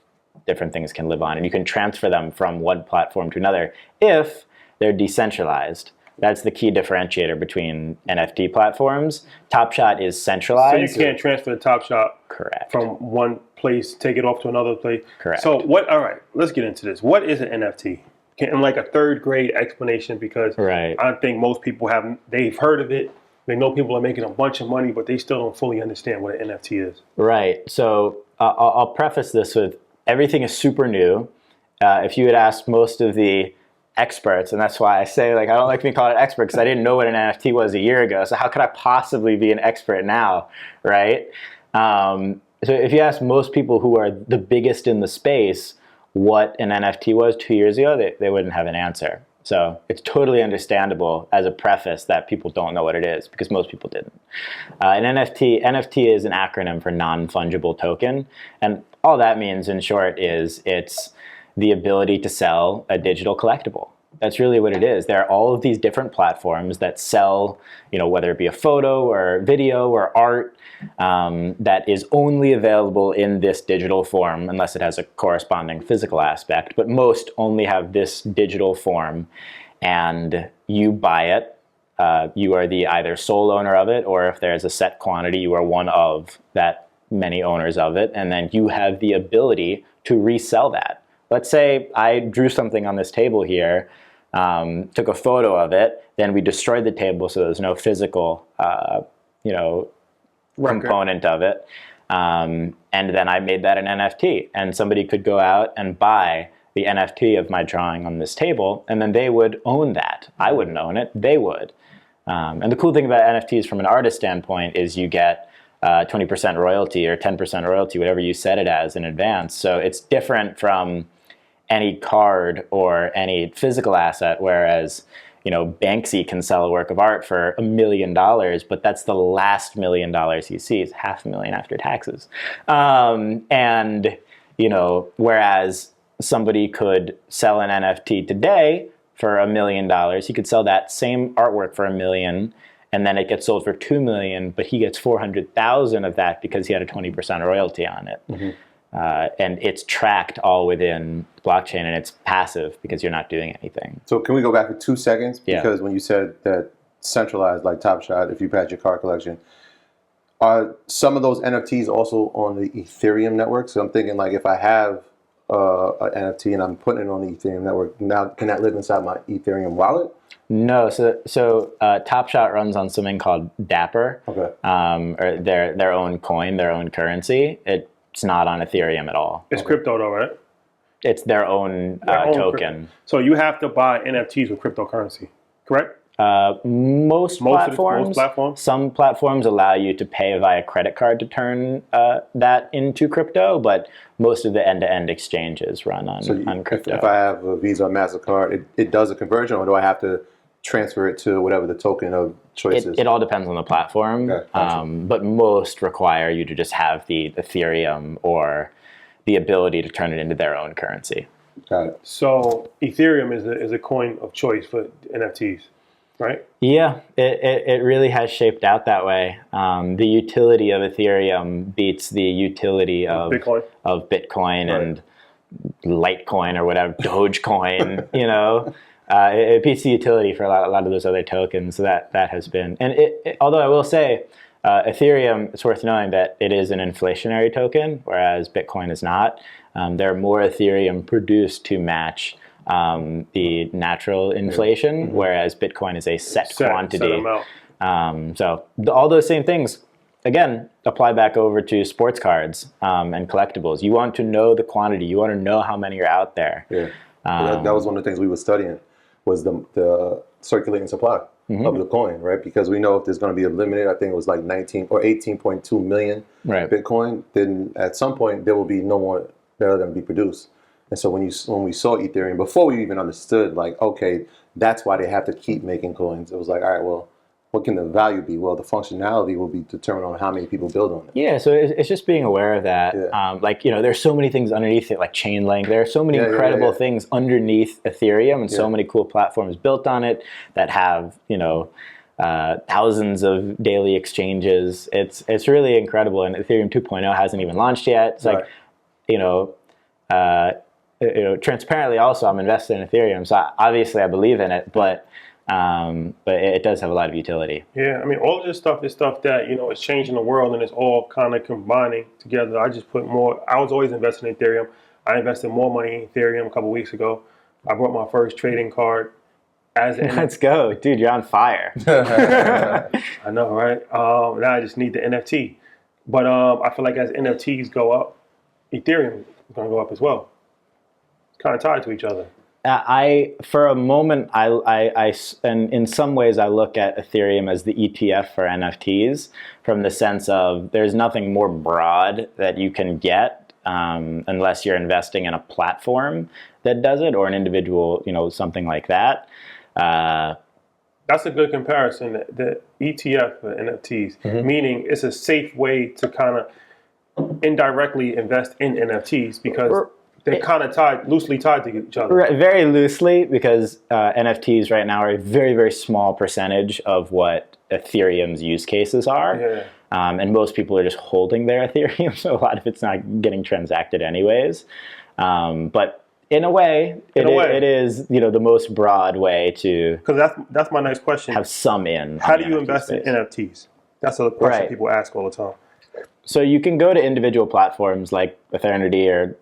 different things can live on, and you can transfer them from one platform to another if they're decentralized. That's the key differentiator between NFT platforms. Top Shot is centralized. So you can't transfer the Top Shot Correct. from one place, take it off to another place. Correct. So what? All right, let's get into this. What is an NFT? In like a third grade explanation, because I think most people they've heard of it. They know people are making a bunch of money, but they still don't fully understand what an NFT is. Right. So I'll preface this with everything is super new. If you had asked most of the experts, and that's why I say, like, I don't like being called an expert because I didn't know what an NFT was a year ago. So how could I possibly be an expert now, right? So if you ask most people who are the biggest in the space what an NFT was 2 years ago, they wouldn't have an answer. So it's totally understandable as a preface that people don't know what it is, because most people didn't. An NFT is an acronym for non-fungible token. And all that means, in short, is it's the ability to sell a digital collectible. That's really what it is. There are all of these different platforms that sell, whether it be a photo or video or art, that is only available in this digital form, unless it has a corresponding physical aspect. But most only have this digital form, and you buy it. You are the either sole owner of it, or if there's a set quantity, you are one of that many owners of it, and then you have the ability to resell that. Let's say I drew something on this table here, took a photo of it, then we destroyed the table so there's no physical, component of it, and then I made that an NFT, and somebody could go out and buy the NFT of my drawing on this table, and then they would own that. I wouldn't own it, they would. And the cool thing about NFTs from an artist standpoint is you get 20% royalty or 10% royalty, whatever you set it as in advance. So it's different from any card or any physical asset, whereas Banksy can sell a work of art for $1 million, but that's the last $1 million he sees, $500,000 after taxes. Whereas somebody could sell an NFT today for $1 million, he could sell that same artwork for $1 million, and then it gets sold for $2 million, but he gets $400,000 of that because he had a 20% royalty on it. Mm-hmm. And it's tracked all within blockchain, and it's passive because you're not doing anything. So can we go back for 2 seconds? Yeah. Because when you said that centralized, like Top Shot, if you had your card collection, are some of those NFTs also on the Ethereum network? So I'm thinking, like, if I have an NFT and I'm putting it on the Ethereum network, now can that live inside my Ethereum wallet? No, so Top Shot runs on something called Dapper, okay. Or their own coin, their own currency. It's not on Ethereum at all. It's crypto though, right? It's their own token. So you have to buy NFTs with cryptocurrency, correct? Most platforms. Some platforms allow you to pay via credit card to turn that into crypto, but most of the end-to-end exchanges run on crypto. If I have a Visa or MasterCard, it does a conversion, or do I have to transfer it to whatever the token of choice is? It all depends on the platform, okay, gotcha. But most require you to just have the Ethereum or the ability to turn it into their own currency. Got it. So Ethereum is a coin of choice for NFTs, right? Yeah, it really has shaped out that way. The utility of Ethereum beats the utility of Bitcoin, right, and Litecoin or whatever, Dogecoin, it beats the utility for a lot of those other tokens. So that has been, and although I will say, Ethereum, it's worth knowing that it is an inflationary token, whereas Bitcoin is not. There are more Ethereum produced to match the natural inflation, mm-hmm, whereas Bitcoin is a set quantity. So all those same things, again, apply back over to sports cards and collectibles. You want to know the quantity. You want to know how many are out there. Yeah, that was one of the things we were studying, was the circulating supply, mm-hmm, of the coin, right? Because we know if there's going to be a limited, I think it was like 19 or 18.2 million right, Bitcoin, then at some point there will be no more that are going to be produced. And so when we saw Ethereum, before we even understood, like, okay, that's why they have to keep making coins, it was like, all right, well, what can the value be? Well, the functionality will be determined on how many people build on it. Yeah, so it's just being aware of that. Yeah. There's so many things underneath it, like Chainlink. There are so many incredible things underneath Ethereum, and so many cool platforms built on it that have, thousands of daily exchanges. It's really incredible, and Ethereum 2.0 hasn't even launched yet. It's like, transparently also, I'm invested in Ethereum, so obviously I believe in it, but it does have a lot of utility. Yeah, I mean, all of this stuff is stuff that, is changing the world, and it's all kind of combining together. I just put more, I was always invested in Ethereum. I invested more money in Ethereum a couple weeks ago. I bought my first trading card as an Let's go. Dude, you're on fire. I know, right? Now I just need the NFT. But I feel like as NFTs go up, Ethereum is going to go up as well. It's kind of tied to each other. For a moment, and in some ways, I look at Ethereum as the ETF for NFTs, from the sense of there's nothing more broad that you can get unless you're investing in a platform that does it, or an individual, something like that. That's a good comparison. The ETF for NFTs, meaning it's a safe way to kind of indirectly invest in NFTs because they're kind of loosely tied to each other. Right, very loosely, because NFTs right now are a very, very small percentage of what Ethereum's use cases are. Yeah. And most people are just holding their Ethereum, so a lot of it's not getting transacted anyways. But in a way, it is the most broad way to. Because that's my next question. Have some in. How do you invest in NFTs? That's a question people ask all the time. So you can go to individual platforms like Eternity or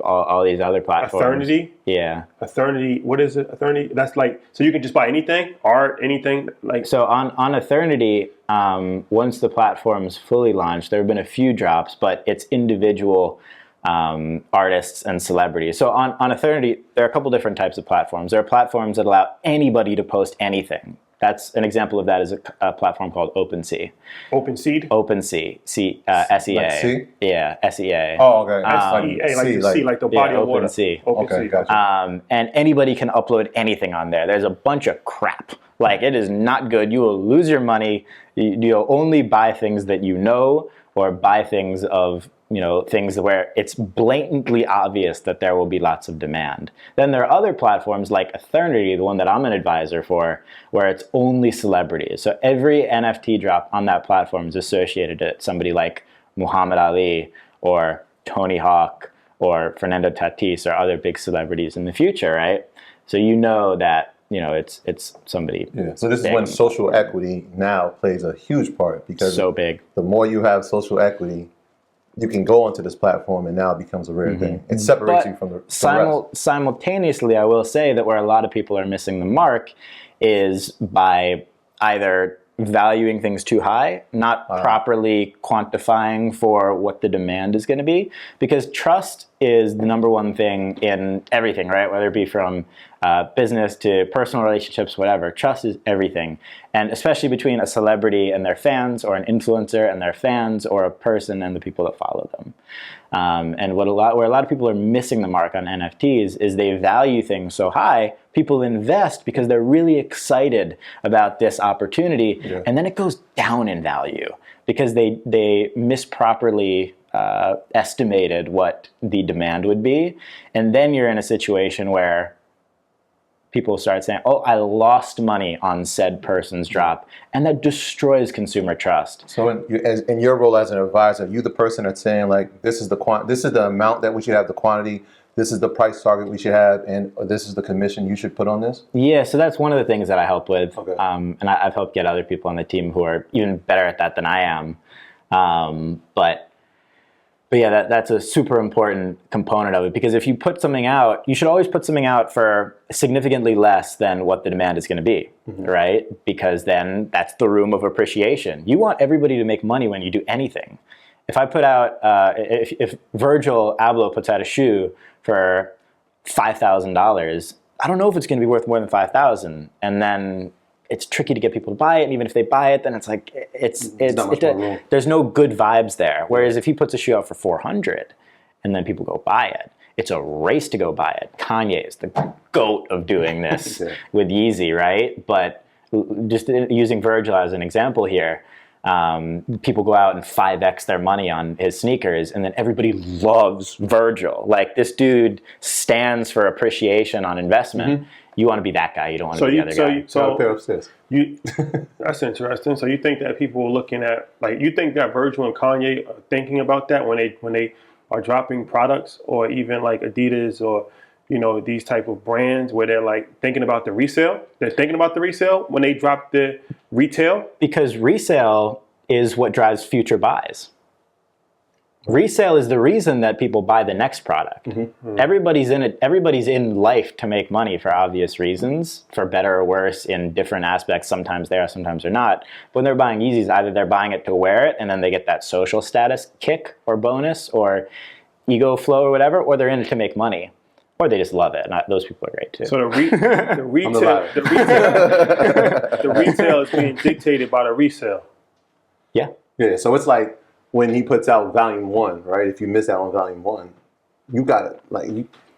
all these other platforms. Eternity? Yeah. Eternity. What is it? Eternity. That's like, so you can just buy anything, art, anything like. So on Eternity, once the platform's fully launched, there have been a few drops, but it's individual artists and celebrities. So on Eternity, there are a couple different types of platforms. There are platforms that allow anybody to post anything. That's an example of that is a platform called OpenSea. OpenSea? OpenSea, SEA. Like C? Yeah, SEA. Oh, okay. Like like the body of water. OpenSea. Okay, gotcha. And anybody can upload anything on there. There's a bunch of crap. Like, it is not good. You will lose your money. You'll only buy things that or buy things of things where it's blatantly obvious that there will be lots of demand. Then there are other platforms like Eternity, the one that I'm an advisor for, where it's only celebrities. So every NFT drop on that platform is associated to somebody like Muhammad Ali or Tony Hawk or Fernando Tatis or other big celebrities in the future, right? So that it's somebody. Yeah. So this is when social equity now plays a huge part, because so big. The more you have social equity, you can go onto this platform, and now it becomes a rare thing. It separates you from the rest. Simultaneously, I will say that where a lot of people are missing the mark is by either valuing things too high, not properly quantifying for what the demand is going to be, because trust is the number one thing in everything, right? Whether it be from business to personal relationships, whatever. Trust is everything. And especially between a celebrity and their fans, or an influencer and their fans, or a person and the people that follow them. And where a lot of people are missing the mark on NFTs is they value things so high, people invest because they're really excited about this opportunity, and then it goes down in value because they misproperly estimated what the demand would be. And then you're in a situation where people start saying, oh, I lost money on said person's drop, and that destroys consumer trust. So in your role as an advisor, you the person that's saying, like, this is the amount that we should have, the quantity, this is the price target we should have, and this is the commission you should put on this? Yeah, so that's one of the things that I help with. Okay. And I've helped get other people on the team who are even better at that than I am. But yeah, that's a super important component of it, because if you put something out, you should always put something out for significantly less than what the demand is going to be, right? Because then that's the room of appreciation. You want everybody to make money when you do anything. If I put out, if Virgil Abloh puts out a shoe for $5,000, I don't know if it's going to be worth more than $5,000, and then it's tricky to get people to buy it, and even if they buy it, then it's like there's no good vibes there. Whereas if he puts a shoe out for $400, and then people go buy it, it's a race to go buy it. Kanye is the GOAT of doing this with Yeezy, right? But just using Virgil as an example here, people go out and 5x their money on his sneakers, and then everybody loves Virgil. Like, this dude stands for appreciation on investment. You want to be that guy. You don't want to be the other guy. That's interesting. So you think that people are looking at, like, you think that Virgil and Kanye are thinking about that when they are dropping products, or even like Adidas or, you know, these type of brands where they're like thinking about the resale. They're thinking about the resale when they drop the retail. Because resale is what drives future buys. Resale is the reason that people buy the next product. Everybody's in it. Everybody's in life to make money for obvious reasons, for better or worse in different aspects. Sometimes they are, sometimes they're not. When they're buying Yeezys, either they're buying it to wear it and then they get that social status kick or bonus or ego flow or whatever, or they're in it to make money, or they just love it. And those people are great too. So the retail is being dictated by the resale. Yeah. Yeah, so it's like when he puts out volume 1, right? If you miss out on volume 1, you got it.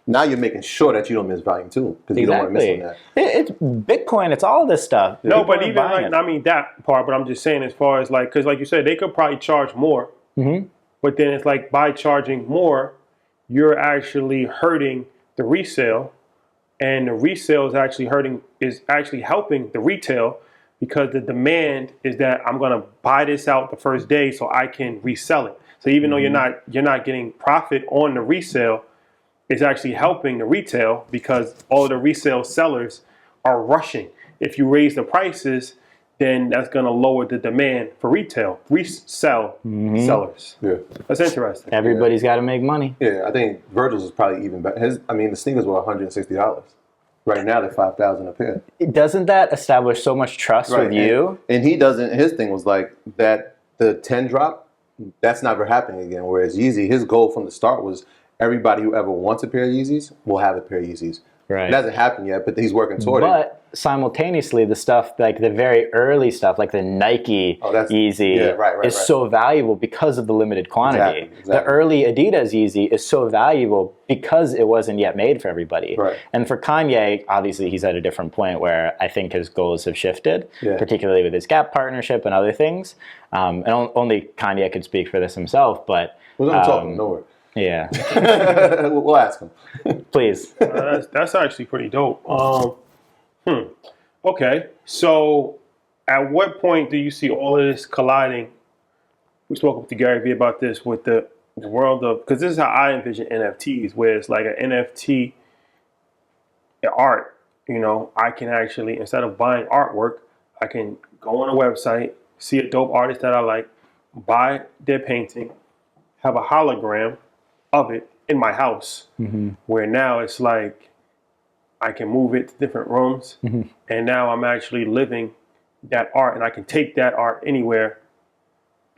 Now you're making sure that you don't miss volume 2 because you don't want to miss on that. It's Bitcoin. It's all of this stuff. No, People but are even buying like, it. I mean that part, but I'm just saying as far as like, because like you said, they could probably charge more, but then it's like by charging more, you're actually hurting the resale, and the resale is actually helping the retail, because the demand is that I'm gonna buy this out the first day so I can resell it. So even though you're not getting profit on the resale, it's actually helping the retail because all the resale sellers are rushing. If you raise the prices, then that's gonna lower the demand for retail, resell sellers. Yeah. That's interesting. Everybody's got to make money. Yeah, I think Virgil's is probably even better. The sneakers were $160. Right now they're $5,000 a pair. Doesn't that establish so much trust with you? And he doesn't. His thing was like that. The 10 drop, that's never happening again. Whereas Yeezy, his goal from the start was everybody who ever wants a pair of Yeezys will have a pair of Yeezys. Right. It hasn't happened yet, but he's working toward it. But simultaneously, the stuff, like the very early stuff, like the Nike Yeezy, is so valuable because of the limited quantity. Exactly. The early Adidas Yeezy is so valuable because it wasn't yet made for everybody. Right. And for Kanye, obviously, he's at a different point where I think his goals have shifted, particularly with his Gap partnership and other things. And only Kanye could speak for this himself, but... We're going to talk to him, don't worry. Yeah. We'll ask him. Please. That's actually pretty dope. Okay, so at what point do you see all of this colliding? We spoke to Gary Vee about this with the world of, because this is how I envision NFTs, where it's like an NFT art. You know, I can actually, instead of buying artwork, I can go on a website, see a dope artist that I like, buy their painting, have a hologram of it in my house, where now it's like I can move it to different rooms, and now I'm actually living that art, and I can take that art anywhere,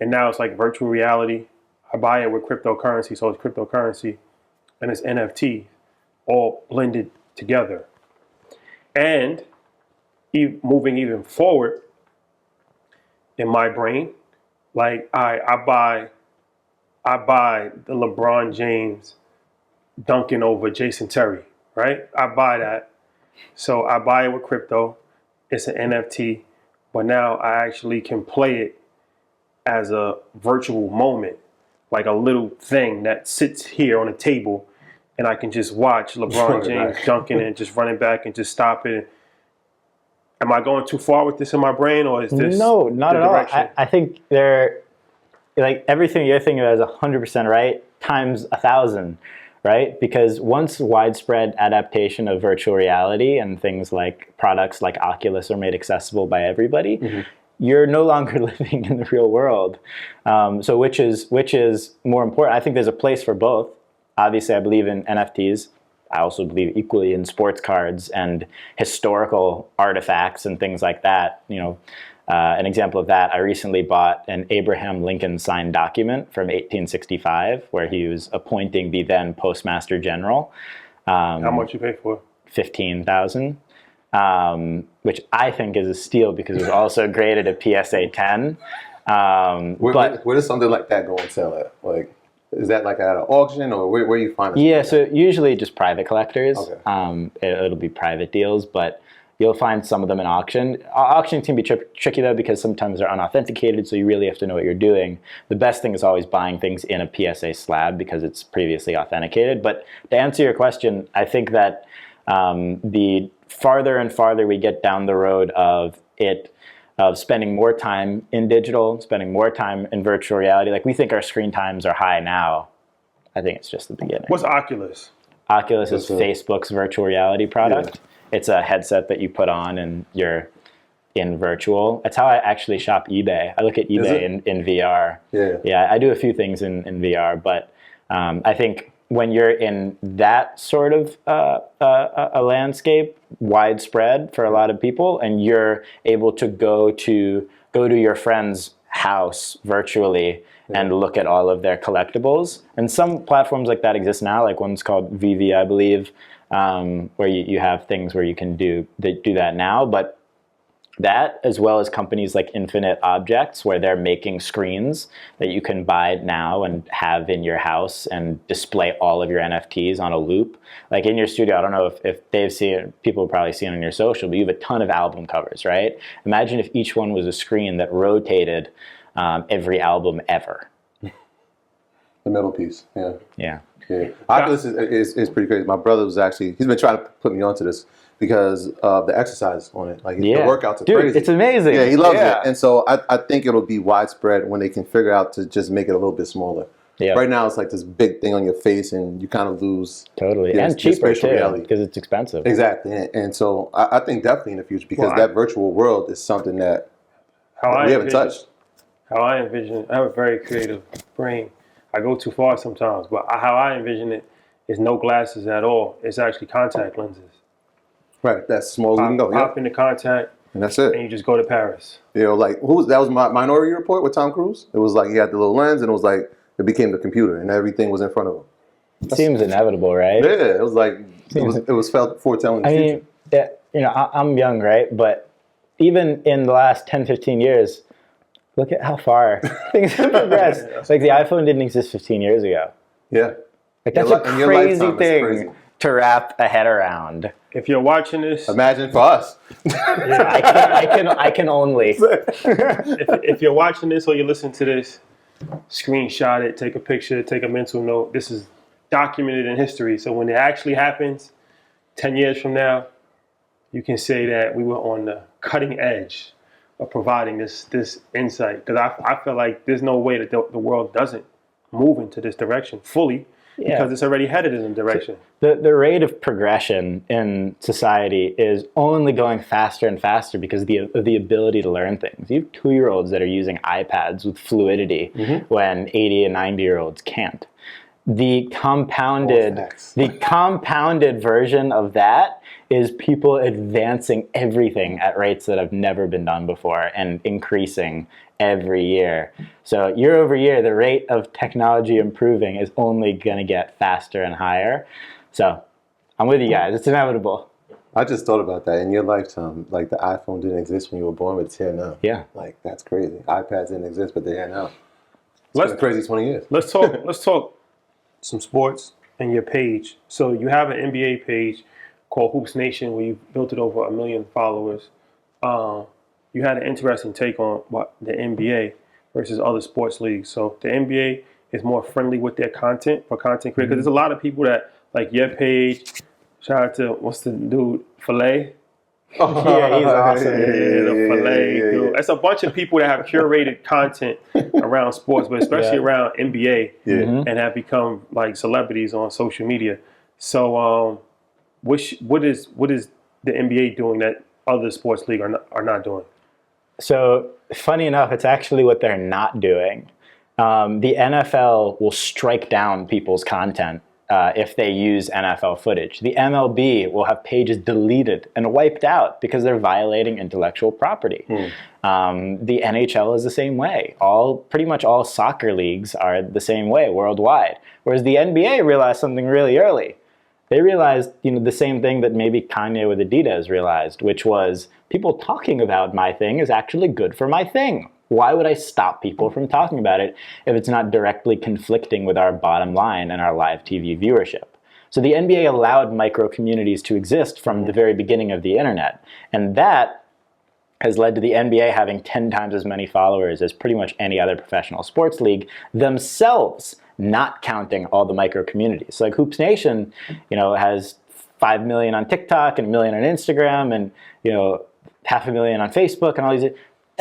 and now it's like virtual reality. I buy it with cryptocurrency, so it's cryptocurrency and it's NFT all blended together. And moving even forward in my brain, like I buy the LeBron James dunking over Jason Terry, right? I buy that. So I buy it with crypto. It's an NFT, but now I actually can play it as a virtual moment, like a little thing that sits here on a table, and I can just watch LeBron James dunking and just running back and just stop it. Am I going too far with this in my brain, or is this no, not at direction? all? I think they're like everything you're thinking about is 100% right times 1,000, right? Because once widespread adaptation of virtual reality and things like products like Oculus are made accessible by everybody, you're no longer living in the real world. So which is more important? I think there's a place for both. Obviously, I believe in NFTs. I also believe equally in sports cards and historical artifacts and things like that. You know, an example of that, I recently bought an Abraham Lincoln signed document from 1865 where he was appointing the then Postmaster General. How much you pay for it? $15,000, which I think is a steal because it was also graded a PSA 10. Where does something like that go and sell at? Like, is that like at an auction, or where you find it? Yeah, so usually just private collectors. Okay. It'll be private deals, but you'll find some of them in auction. Auctions can be tricky though because sometimes they're unauthenticated, so you really have to know what you're doing. The best thing is always buying things in a PSA slab because it's previously authenticated. But to answer your question, I think that the farther and farther we get down the road of spending more time in digital, spending more time in virtual reality, like we think our screen times are high now. I think it's just the beginning. What's Oculus? Oculus is Facebook's virtual reality product. Yeah. It's a headset that you put on and you're in virtual. That's how I actually shop eBay. I look at eBay in VR. Yeah, I do a few things in VR, but I think when you're in that sort of a landscape, widespread for a lot of people, and you're able to go to your friend's house virtually and look at all of their collectibles. And some platforms like that exist now, like one's called VV, I believe, where you have things where you can do that now. But that, as well as companies like Infinite Objects, where they're making screens that you can buy now and have in your house and display all of your NFTs on a loop. Like in your studio, I don't know if they've seen it, people have probably seen it on your social, but you have a ton of album covers, right? Imagine if each one was a screen that rotated every album ever. The middle piece, yeah. Yeah. Oculus is pretty crazy. My brother he's been trying to put me onto this because of the exercise on it. Like the workouts are crazy. It's amazing. Yeah, he loves it. And so I think it'll be widespread when they can figure out to just make it a little bit smaller. Yeah. Right now it's like this big thing on your face and you kind of lose. Totally. And cheaper too, because it's expensive. Exactly. And so I think definitely in the future, because that virtual world is something that we haven't touched. How I envision, I have a very creative brain. I go too far sometimes, but how I envision it is no glasses at all. It's actually contact lenses. Right, that's small. Pop into contact, and that's it. And you just go to Paris. You know, like that was my Minority Report with Tom Cruise. It was like he had the little lens, and it was like it became the computer, and everything was in front of him. Seems inevitable, right? Yeah, it was like it was foretelling the future. Yeah, you know, I'm young, right? But even in the last 10, 15 years, look at how far things have progressed. Like the iPhone didn't exist 15 years ago. Yeah. Like that's a crazy thing to wrap a head around. If you're watching this, imagine for us. I can only. if you're watching this or you listen to this, screenshot it, take a picture, take a mental note. This is documented in history. So when it actually happens, 10 years from now, you can say that we were on the cutting edge of providing this insight. Because I feel like there's no way that the world doesn't move into this direction fully. Yeah. Because it's already headed in a direction. The rate of progression in society is only going faster and faster because of the ability to learn things. You have 2-year-olds that are using iPads with fluidity when 80 and 90-year-olds can't. The compounded version of that is people advancing everything at rates that have never been done before and increasing every year. So year over year, the rate of technology improving is only going to get faster and higher. So I'm with you guys. It's inevitable. I just thought about that. In your lifetime, like the iPhone didn't exist when you were born, but it's here now. Yeah. Like that's crazy. iPads didn't exist, but they're here now. It's been crazy 20 years. Let's talk some sports and your page. So you have an NBA page called Hoopsnation where you built it over 1 million followers. You had an interesting take on what the NBA versus other sports leagues. So the NBA is more friendly with their content for content creators. Because there's a lot of people that like your page. Shout out to what's the dude, Filet. Oh, yeah, he's awesome. The Filet dude. It's a bunch of people that have curated content around sports, but especially around NBA, and have become like celebrities on social media. So, what is the NBA doing that other sports leagues are not doing? So, funny enough, it's actually what they're not doing. The NFL will strike down people's content if they use NFL footage. The MLB will have pages deleted and wiped out because they're violating intellectual property. The NHL is the same way. Pretty much all soccer leagues are the same way worldwide. Whereas the NBA realized something really early. They realized, the same thing that maybe Kanye with Adidas realized, which was people talking about my thing is actually good for my thing. Why would I stop people from talking about it if it's not directly conflicting with our bottom line and our live TV viewership? So the NBA allowed micro communities to exist from the very beginning of the internet. And that has led to the NBA having 10 times as many followers as pretty much any other professional sports league themselves, not counting all the micro communities. So like Hoopsnation, has 5 million on TikTok and 1 million on Instagram and, 500,000 on Facebook and all these.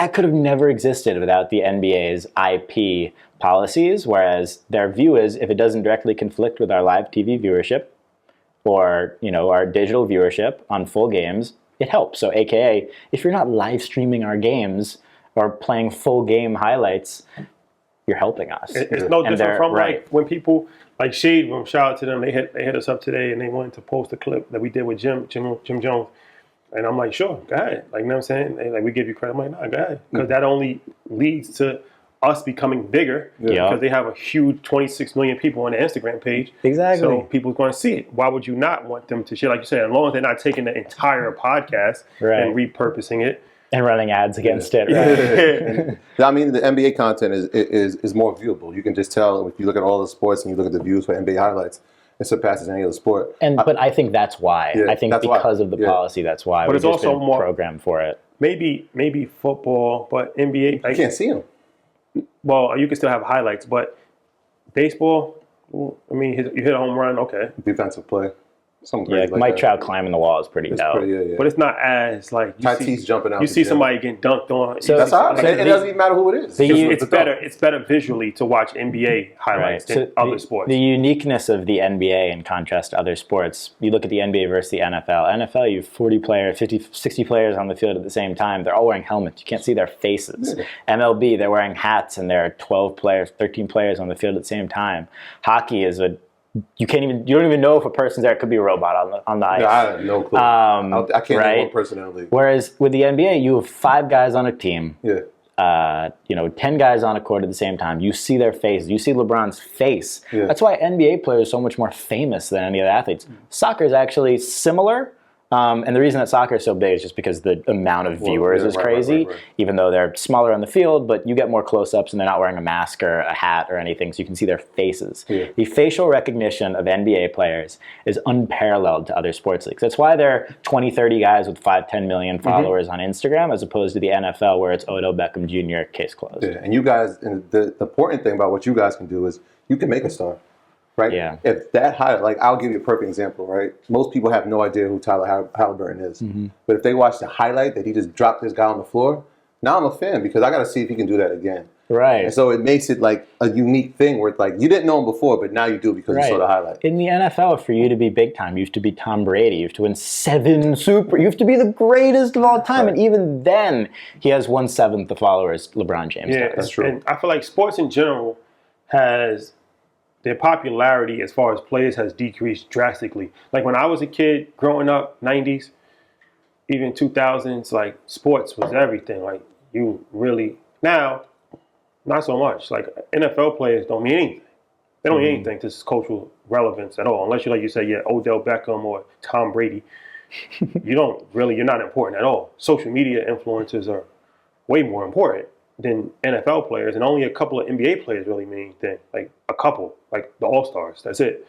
that could have never existed without the NBA's IP policies, whereas their view is if it doesn't directly conflict with our live TV viewership or, our digital viewership on full games, it helps. So AKA, if you're not live streaming our games or playing full game highlights, you're helping us. It's no different from like when people like Shade Room, shout out to them, they hit us up today and they wanted to post a clip that we did with Jim Jones. And I'm like, sure, go ahead. Like, you know what I'm saying? They, like, we give you credit. I'm like, nah, go ahead. Because that only leads to us becoming bigger because they have a huge 26 million people on their Instagram page. Exactly. So people's going to see it. Why would you not want them to share? Like you said, as long as they're not taking the entire podcast and repurposing it. And running ads against it, right? I mean, the NBA content is more viewable. You can just tell if you look at all the sports and you look at the views for NBA highlights, it surpasses any other sport. But I think that's why. I think because of the policy, that's why. But it's also more programmed for it. Maybe football, but NBA. You can't see them. Well, you can still have highlights, but baseball, I mean, you hit a home run, okay. Defensive play. Mike Trout climbing the wall is pretty dope. But it's not as like Tatis jumping out. You see somebody getting dunked on. So that's how it doesn't even matter who it is. It's better visually to watch NBA highlights than other sports. The uniqueness of the NBA in contrast to other sports, you look at the NBA versus the NFL. NFL, you have 40 players, 50, 60 players on the field at the same time. They're all wearing helmets. You can't see their faces. MLB, they're wearing hats and there are 12 players, 13 players on the field at the same time. Hockey is you don't even know if a person's there. It could be a robot on the ice. Yeah, I have no clue. I can't name one person in the league. Whereas with the NBA, you have 5 guys on a team. 10 guys on a court at the same time. You see their faces. You see LeBron's face. That's why NBA players are so much more famous than any other athletes. Soccer is actually similar. And the reason that soccer is so big is just because the amount of viewers is crazy, even though they're smaller on the field, but you get more close-ups and they're not wearing a mask or a hat or anything, so you can see their faces. The facial recognition of NBA players is unparalleled to other sports leagues. That's why there are 20, 30 guys with 5, 10 million followers on Instagram as opposed to the NFL where it's Odell Beckham Jr., case closed. And you guys, and the important thing about what you guys can do is you can make a star. Right? Yeah. If that highlight, I'll give you a perfect example, right? Most people have no idea who Tyler Halliburton is. But if they watch the highlight that he just dropped this guy on the floor, now I'm a fan because I got to see if he can do that again. Right. And so it makes it like a unique thing where it's like you didn't know him before, but now you do because you saw the highlight. In the NFL, for you to be big time, you have to be Tom Brady. You have to win 7 You have to be the greatest of all time. And even then, he has 1/7 the followers LeBron James does. That's true. And I feel like sports in general has their popularity as far as players has decreased drastically. Like when I was a kid growing up, 90s, even 2000s, like sports was everything. Like you really, now, not so much. Like NFL players don't mean anything. They don't mean anything to cultural relevance at all. Unless you say, Odell Beckham or Tom Brady. You're not important at all. Social media influencers are way more important than NFL players, and only a couple of NBA players really mean anything. Like a couple, like the All-Stars. That's it.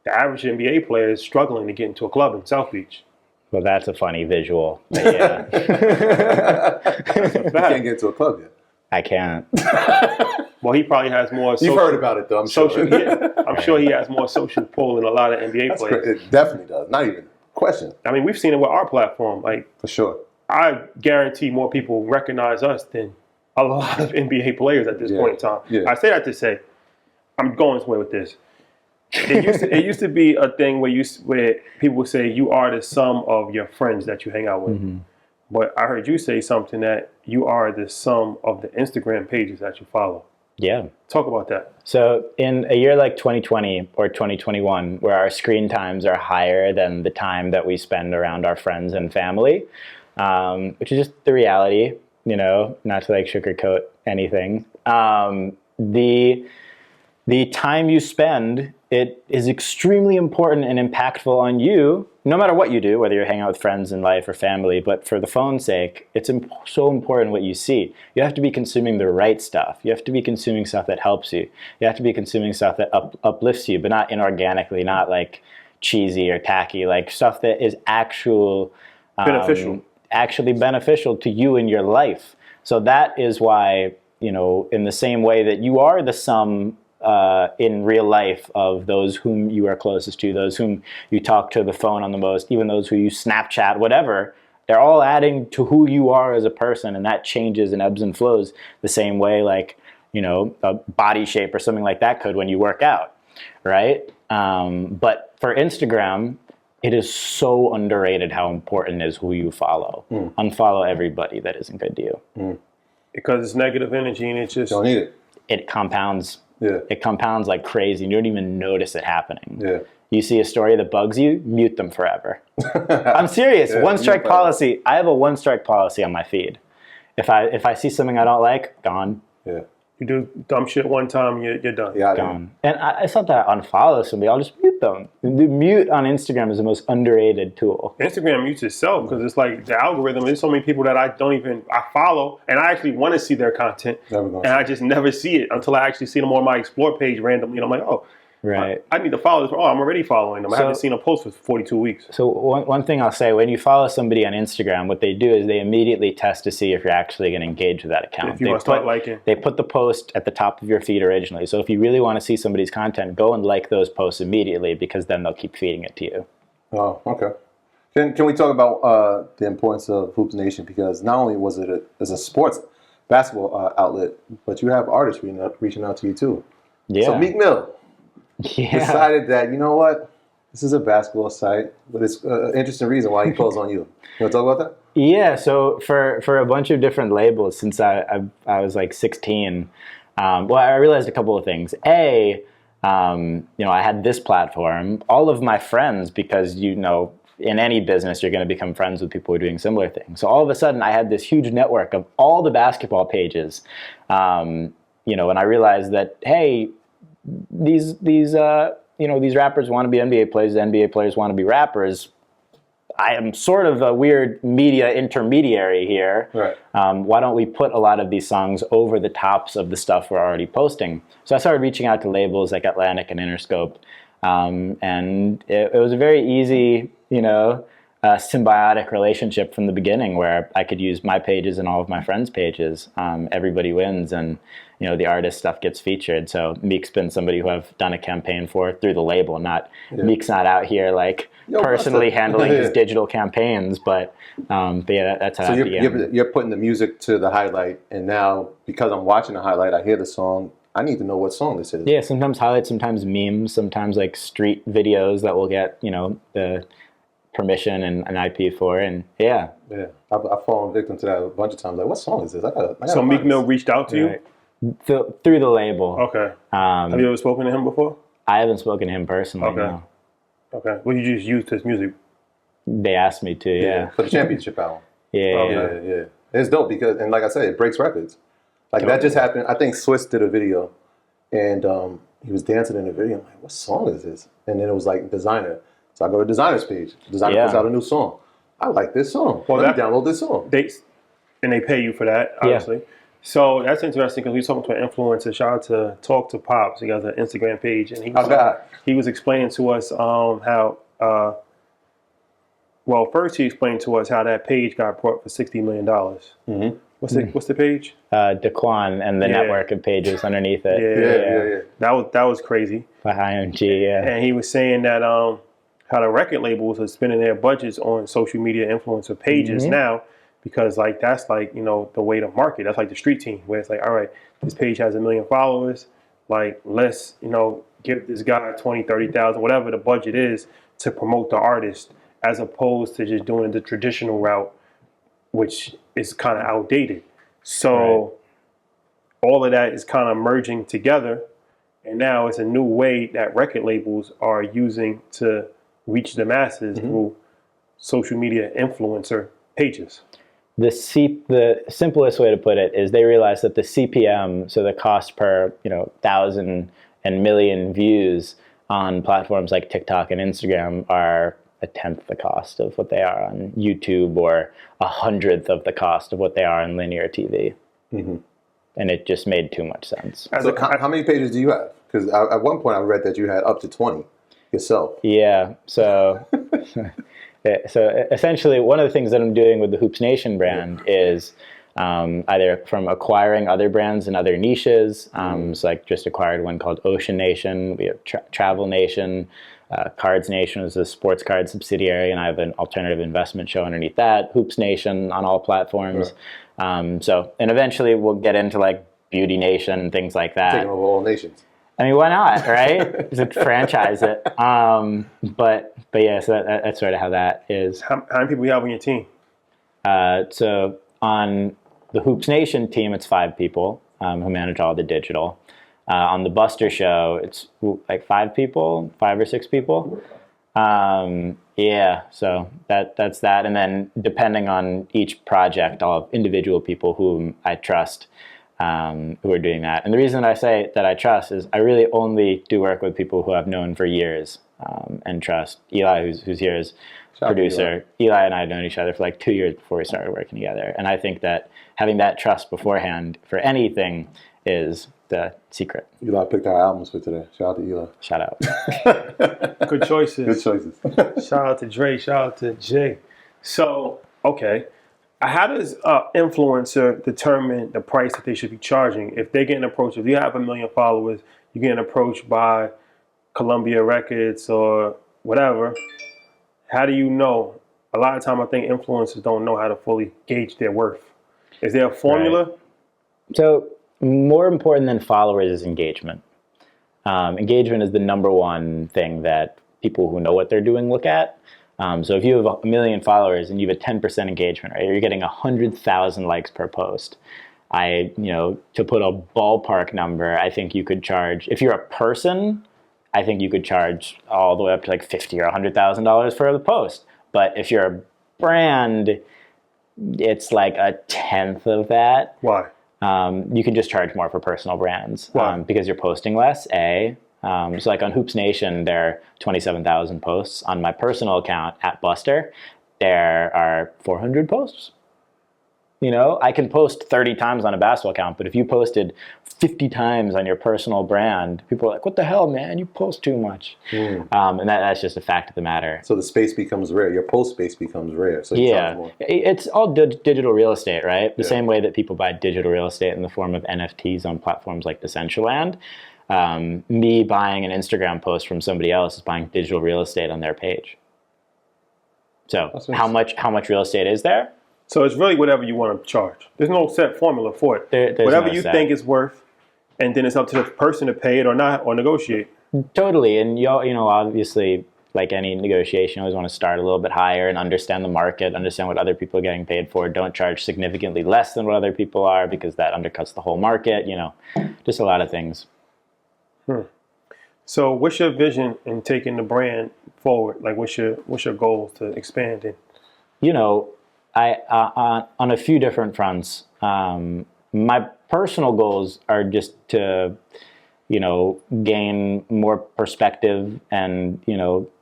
The average NBA player is struggling to get into a club in South Beach. Well, that's a funny visual. Yeah. You can't get into a club yet. I can't. Well, he probably has more. You've heard about it though. I'm sure. I'm sure he has more social pull than a lot of NBA players. It definitely does. Not even a question. I mean, we've seen it with our platform. Like for sure. I guarantee more people recognize us than a lot of NBA players at this point in time. I say that to say, I'm going somewhere with this. It used to be a thing where people would say you are the sum of your friends that you hang out with. But I heard you say something that you are the sum of the Instagram pages that you follow. Yeah. Talk about that. So in a year like 2020 or 2021, where our screen times are higher than the time that we spend around our friends and family, which is just the reality, not to like sugarcoat anything. The time you spend, it is extremely important and impactful on you, no matter what you do, whether you're hanging out with friends in life or family, but for the phone's sake, it's so important what you see. You have to be consuming the right stuff. You have to be consuming stuff that helps you. You have to be consuming stuff that uplifts you, but not inorganically, not like cheesy or tacky, like stuff that is actually beneficial to you in your life. So that is why, in the same way that you are the sum in real life of those whom you are closest to, those whom you talk to the phone on the most, even those who you Snapchat, whatever, They're all adding to who you are as a person, and that changes and ebbs and flows the same way, like, you know, a body shape or something like that could when you work out, right? But for Instagram, it is so underrated how important is who you follow. Unfollow everybody that isn't good to you. Because it's negative energy and it's just... Don't need it. It compounds. Yeah. It compounds like crazy. You don't even notice it happening. Yeah. You see a story that bugs you, mute them forever. I'm serious. Yeah, one strike policy. I have a one strike policy on my feed. If I see something I don't like, gone. Yeah. You do dumb shit one time, you're done. Yeah. Gone. And it's not that I unfollow somebody. I'll just mute them. The mute on Instagram is the most underrated tool. Instagram mutes itself because it's like the algorithm. There's so many people that I follow, and I actually want to see their content, and I just never see it until I actually see them on my explore page randomly. And I'm like, oh, right. I need to follow this. Oh, I'm already following them. I haven't seen a post for 42 weeks. So one thing I'll say, when you follow somebody on Instagram, what they do is they immediately test to see if you're actually going to engage with that account. If you want to start liking. They put the post at the top of your feed originally. So if you really want to see somebody's content, go and like those posts immediately, because then they'll keep feeding it to you. Oh, okay. Can we talk about the importance of Hoopsnation? Because not only was it as a sports basketball outlet, but you have artists reaching out to you too. Yeah. So Meek Mill decided that, you know what, this is a basketball site, but it's an interesting reason why he calls on you. You want to talk about that? Yeah, so for a bunch of different labels, since I was like 16, well, I realized a couple of things. You know, I had this platform. All of my friends, because, you know, in any business, you're going to become friends with people who are doing similar things. So all of a sudden, I had this huge network of all the basketball pages. You know, and I realized that, hey, these rappers want to be NBA players, the NBA players want to be rappers. I am sort of a weird media intermediary here. Right. Why don't we put a lot of these songs over the tops of the stuff we're already posting? So I started reaching out to labels like Atlantic and Interscope. And it was a very easy, you know, symbiotic relationship from the beginning, where I could use my pages and all of my friends' pages. Everybody wins, and, you know, the artist stuff gets featured. So Meek's been somebody who I've done a campaign for through the label. Meek's not out here like personally handling his digital campaigns, but yeah, that's how. So you're putting the music to the highlight, and now because I'm watching the highlight, I hear the song. I need to know what song this is. Yeah, sometimes highlights, sometimes memes, sometimes like street videos that will get, you know, the permission and an IP for, and yeah. I've fallen victim to that a bunch of times. Like, what song is this? I gotta so Meek Mill reached out to you? Through the label. Okay. Have you ever spoken to him before? I haven't spoken to him personally. Okay. No. Okay. Well, you just used his music. They asked me to, yeah. For the championship album. Yeah. It's dope because, and like I said, it breaks records. Like that just happened. I think Swiss did a video, and he was dancing in the video. I'm like, what song is this? And then it was like Designer. So I go to Designer's page. Designer puts out a new song. I like this song. Well, let me download this song. They pay you for that, obviously. Yeah. So that's interesting because we talking to an influencer. Shout out to Talk to Pops. He has an Instagram page, and he was explaining to us how. Well, first he explained to us how that page got bought for $60 million. Mm-hmm. What's the page? Daquan and the network of pages underneath it. Yeah. That was crazy. By IMG, yeah. And he was saying that how the record labels are spending their budgets on social media influencer pages now, because like that's like, you know, the way to market. That's like the street team, where it's like, all right, this page has 1 million followers. Like, let's, you know, give this guy 20, 30,000, whatever the budget is, to promote the artist, as opposed to just doing the traditional route, which is kind of outdated. So all of that is kind of merging together. And now it's a new way that record labels are using to reach the masses through social media influencer pages. The simplest way to put it is they realize that the CPM, so the cost per, you know, 1,000 and million views on platforms like TikTok and Instagram are 1/10 the cost of what they are on YouTube, or 100th of the cost of what they are on linear TV. And it just made too much sense. So how many pages do you have? Because at one point I read that you had up to 20 yourself. Yeah, so so essentially one of the things that I'm doing with the Hoopsnation brand is either from acquiring other brands in other niches. So like just acquired one called Ocean Nation. We have Travel Nation. Cards Nation is a sports card subsidiary, and I have an alternative investment show underneath that. Hoopsnation on all platforms. And eventually we'll get into like Beauty Nation and things like that. Taking over all nations. I mean, why not, right? Just franchise it. But yeah, so that's sort of how that is. How many people you have on your team? So on the Hoopsnation team, it's 5 people who manage all the digital. On the Buster show, it's like 5 or 6 people. Yeah, so that's that. And then depending on each project, I'll have individual people whom I trust who are doing that. And the reason I say that I trust is I really only do work with people who I've known for years and trust. Eli, who's here, is producer. Eli and I had known each other for like 2 years before we started working together. And I think that having that trust beforehand for anything is the secret. Eli picked our albums for today. Shout out to Eli. Shout out. Good choices. Good choices. Shout out to Dre. Shout out to Jay. So, okay. How does an influencer determine the price that they should be charging? If they're getting approached, if you have 1 million followers, you're getting approached by Columbia Records or whatever, how do you know? A lot of time I think influencers don't know how to fully gauge their worth. Is there a formula? Right. So more important than followers is engagement. Engagement is the number one thing that people who know what they're doing look at. So if you have 1 million followers and you have a 10% engagement, right, you're getting 100,000 likes per post. To put a ballpark number, I think you could charge, if you're a person, I think you could charge all the way up to like $50,000 or $100,000 for the post. But if you're a brand, it's like 1/10 of that. Why? You can just charge more for personal brands. Why? Because you're posting less, so like on Hoopsnation, there are 27,000 posts. On my personal account at Buster, there are 400 posts. I can post 30 times on a basketball account, but if you posted 50 times on your personal brand, people are like, what the hell, man? You post too much. And that's just a fact of the matter. So the space becomes rare. Your post space becomes rare. So you charge more. It's all digital real estate, right? The same way that people buy digital real estate in the form of NFTs on platforms like Decentraland. Me buying an Instagram post from somebody else is buying digital real estate on their page. So how much real estate is there? So it's really whatever you want to charge. There's no set formula for it. There's whatever no you set. think it's worth, and then it's up to the person to pay it or not, or negotiate. Totally, and obviously, like any negotiation, you always want to start a little bit higher and understand the market, understand what other people are getting paid for. Don't charge significantly less than what other people are because that undercuts the whole market. Just a lot of things. So what's your vision in taking the brand forward? Like what's your goal to expand in? I on a few different fronts. My personal goals are just to, gain more perspective and,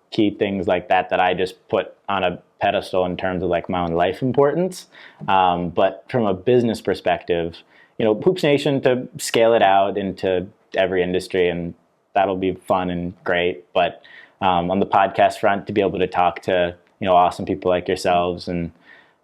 key things like that I just put on a pedestal in terms of like my own life importance. But from a business perspective, Hoopsnation, to scale it out into every industry, and that'll be fun and great. But on the podcast front, to be able to talk to, awesome people like yourselves and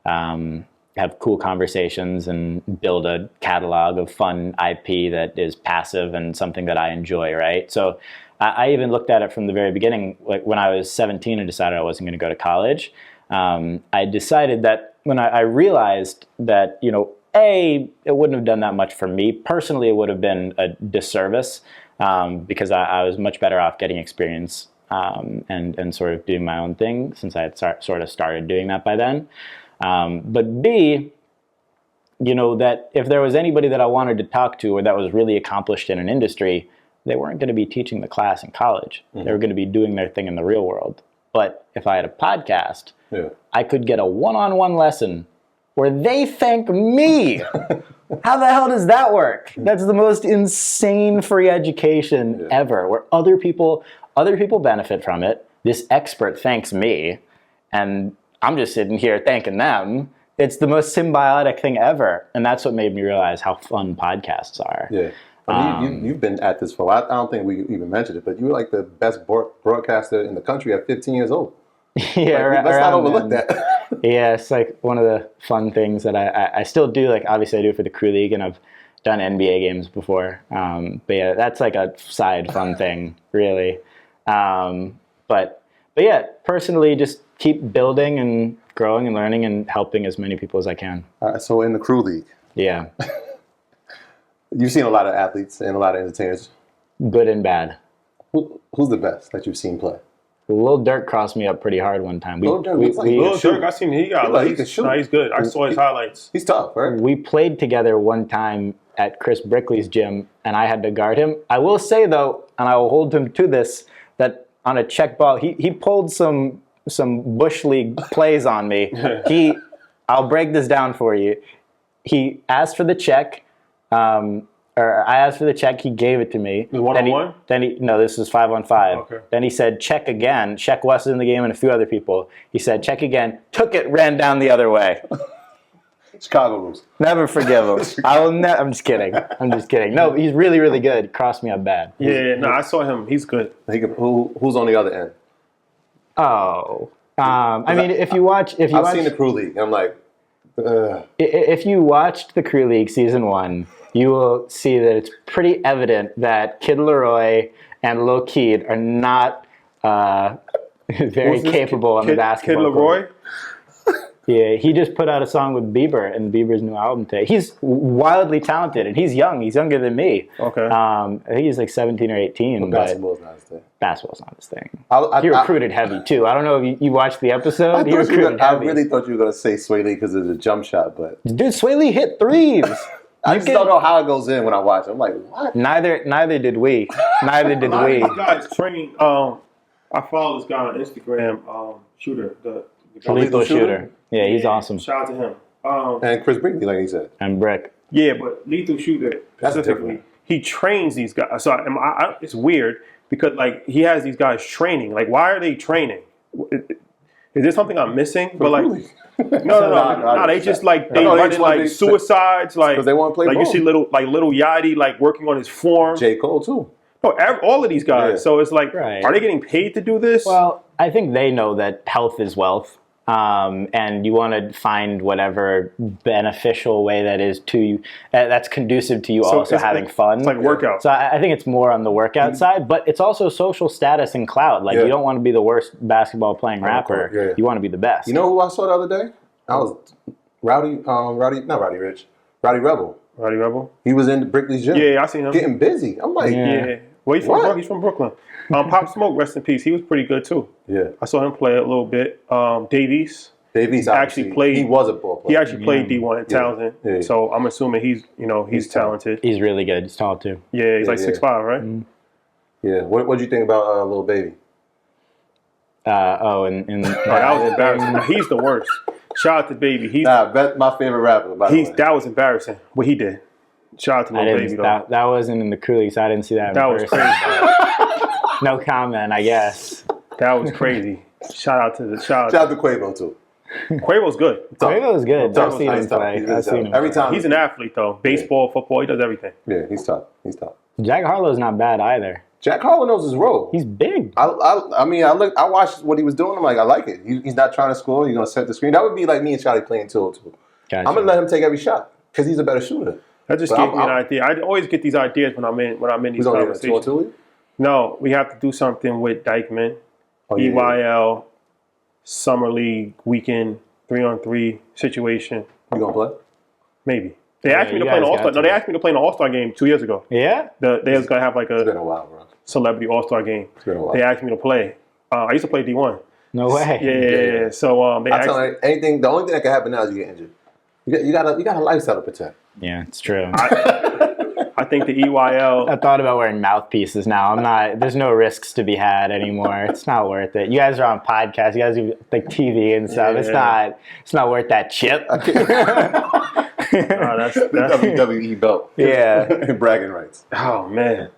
have cool conversations and build a catalog of fun IP that is passive and something that I enjoy, right? So I even looked at it from the very beginning. Like when I was 17 and decided I wasn't going to go to college, I decided that when I realized that, it wouldn't have done that much for me. Personally, it would have been a disservice because I was much better off getting experience and sort of doing my own thing since I had sort of started doing that by then. But B, that if there was anybody that I wanted to talk to or that was really accomplished in an industry, they weren't going to be teaching the class in college. They were going to be doing their thing in the real world. But if I had a podcast, I could get a one-on-one lesson where they thank me. How the hell does that work? That's the most insane free education ever, where other people benefit from it. This expert thanks me, and I'm just sitting here thanking them. It's the most symbiotic thing ever. And that's what made me realize how fun podcasts are. Yeah. You've been at this for a while. I don't think we even mentioned it, but you were like the best broadcaster in the country at 15 years old. Yeah, let's not overlook that. Yeah, it's like one of the fun things that I still do. Like obviously I do it for the Crew League, and I've done NBA games before. But yeah, that's like a side fun thing, really. But yeah, personally, just keep building and growing and learning and helping as many people as I can. So in the crew league, Yeah, you've seen a lot of athletes and a lot of entertainers. good and bad. Who's the best that you've seen play? Lil Durk crossed me up pretty hard one time. Lil Durk looks like Lil Durk, I seen him. He got He legs. can shoot. Nah, he's good. I saw his highlights. He's tough, right? We played together one time at Chris Brickley's gym, and I had to guard him. I will say, though, and I will hold him to this, that on a check ball, he pulled some Bush League plays on me. I'll break this down for you. He asked for the check, or I asked for the check, he gave it to me. Was it one-on-one? No, this was 5-on-5. Okay. Then he said, check again. Check West in the game and a few other people. He said, check again. Took it, ran down the other way. Chicago rules. Never forgive him. I'm just kidding. No, he's really, really good. Crossed me up bad. Yeah, no, I saw him. He's good. Who's on the other end? Oh. I mean, if you watch... I've seen the crew league, and I'm like, If you watched the Crew League Season 1, you will see that it's pretty evident that Kid Leroy and Lil Keed are not very capable on the basketball Kid Leroy? court. Yeah, he just put out a song with Bieber and Bieber's new album today. He's wildly talented, and he's young. He's younger than me. Okay. I think he's like 17 or 18. But basketball's not his thing. basketball's not his thing. I He recruited heavy, too. I don't know if you watched the episode. He recruited I heavy. really thought you were going to say Sway Lee because of the jump shot, but Dude, Sway Lee hit threes. I just don't know how it goes in when I watch it. I'm like, what? Neither did we. Neither did we. This guy's training. I follow this guy on Instagram, Shooter. The Lethal Shooter. Yeah, he's awesome. Shout out to him. And Chris Brickley, like he said. And Brick. Yeah, but Lethal Shooter That's specifically, different. he trains these guys. So it's weird because like he has these guys training. Like, why are they training? Is there something I'm missing? But like, no. They just like they running like suicides. Like because they want to play like ball. you see little Yachty like working on his form. J. Cole too. No, all of these guys. Yeah. So it's like, Right. are they getting paid to do this? Well, I think they know that health is wealth. And you want to find whatever beneficial way that is to you, that's conducive to you So also it's having like- fun. it's like workout. So I think it's more on the workout side, but it's also social status and clout. Like you don't want to be the worst basketball playing rapper. Yeah. You want to be the best. You know who I saw the other day? I was Rowdy Rebel. Roddy Rebel. He was in Brickley's gym. Yeah, I seen him. Getting busy. I'm like, Yeah. Well, he's from What? He's from Brooklyn. Pop Smoke, rest in peace. He was pretty good too. yeah. I saw him play a little bit. Davies. Davies actually played- He was a ball player. He actually played D1 at Townsend. Yeah. So I'm assuming he's talented. He's really good. He's tall too. Yeah, he's like Yeah. 6'5", right? Yeah. What do you think about Lil Baby? And Oh, that was embarrassing. He's the worst. Shout out to Baby. That's my favorite rapper. By the way. That was embarrassing. What he did. Shout out to Lil Baby though. that wasn't in the Crew League, so I didn't see that. That in was person. crazy. No comment, I guess. That was crazy. Shout out to Shout out to Quavo too. Quavo's good. Quavo's good. I've seen him He's tough. play. He's I've seen him every play. time. He's an athlete though. Baseball, football, he does everything. Yeah, he's tough. He's tough. Jack Harlow's not bad either. Jack Harlow knows his role. He's big. I watched what he was doing. I'm like, I like it. He's not trying to score. He's gonna set the screen. That would be like me and Charlie playing 2-2. Gotcha. I'm gonna let him take every shot because he's a better shooter. That just But gave me an I'm- idea. I always get these ideas when I'm in these He's only in a conversations. 2-2 league? No, we have to do something with Dykeman, Oh, yeah. EYL, Summer League, weekend, 3-on-3 situation. You gonna play? Maybe. They asked me you to play an guys All-Star. got No, to. they asked me to play an All-Star game 2 years ago. Yeah? They was going to have like It's been a a while, bro. celebrity All-Star game. been a while. They asked me to play. I used to play D1. No way. Yeah. So they I asked tell you, anything. The only thing that can happen now is you get injured. You got a lifestyle to protect. Yeah, it's true. I think the EYL. I thought about wearing mouthpieces now. There's no risks to be had anymore. It's not worth it. You guys are on podcasts. You guys do like TV and stuff. Yeah. It's not worth that chip. That's WWE belt. Yeah. And bragging rights. Oh man,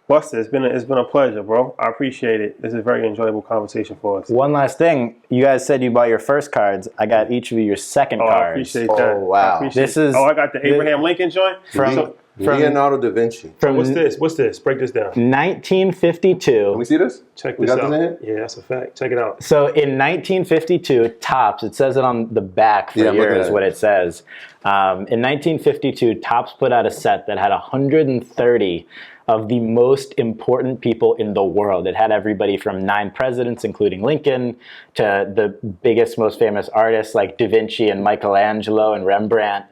Buster, it's been a pleasure, bro. I appreciate it. This is a very enjoyable conversation for us. One last thing. You guys said you bought your first cards. I got each of you your second Oh, I cards. appreciate that. Oh, wow. I appreciate This is- I got the Abraham Lincoln joint. From Leonardo da Vinci. From What's this? Break this down. 1952. Can we see this? Check We this got out. this in here? Yeah, that's a fact. Check it out. So in 1952, Topps, it says it on the back for Yeah, I'm looking years at what it. it says. In 1952, Topps put out a set that had 130 of the most important people in the world. It had everybody from 9 presidents, including Lincoln, to the biggest, most famous artists like Da Vinci and Michelangelo and Rembrandt.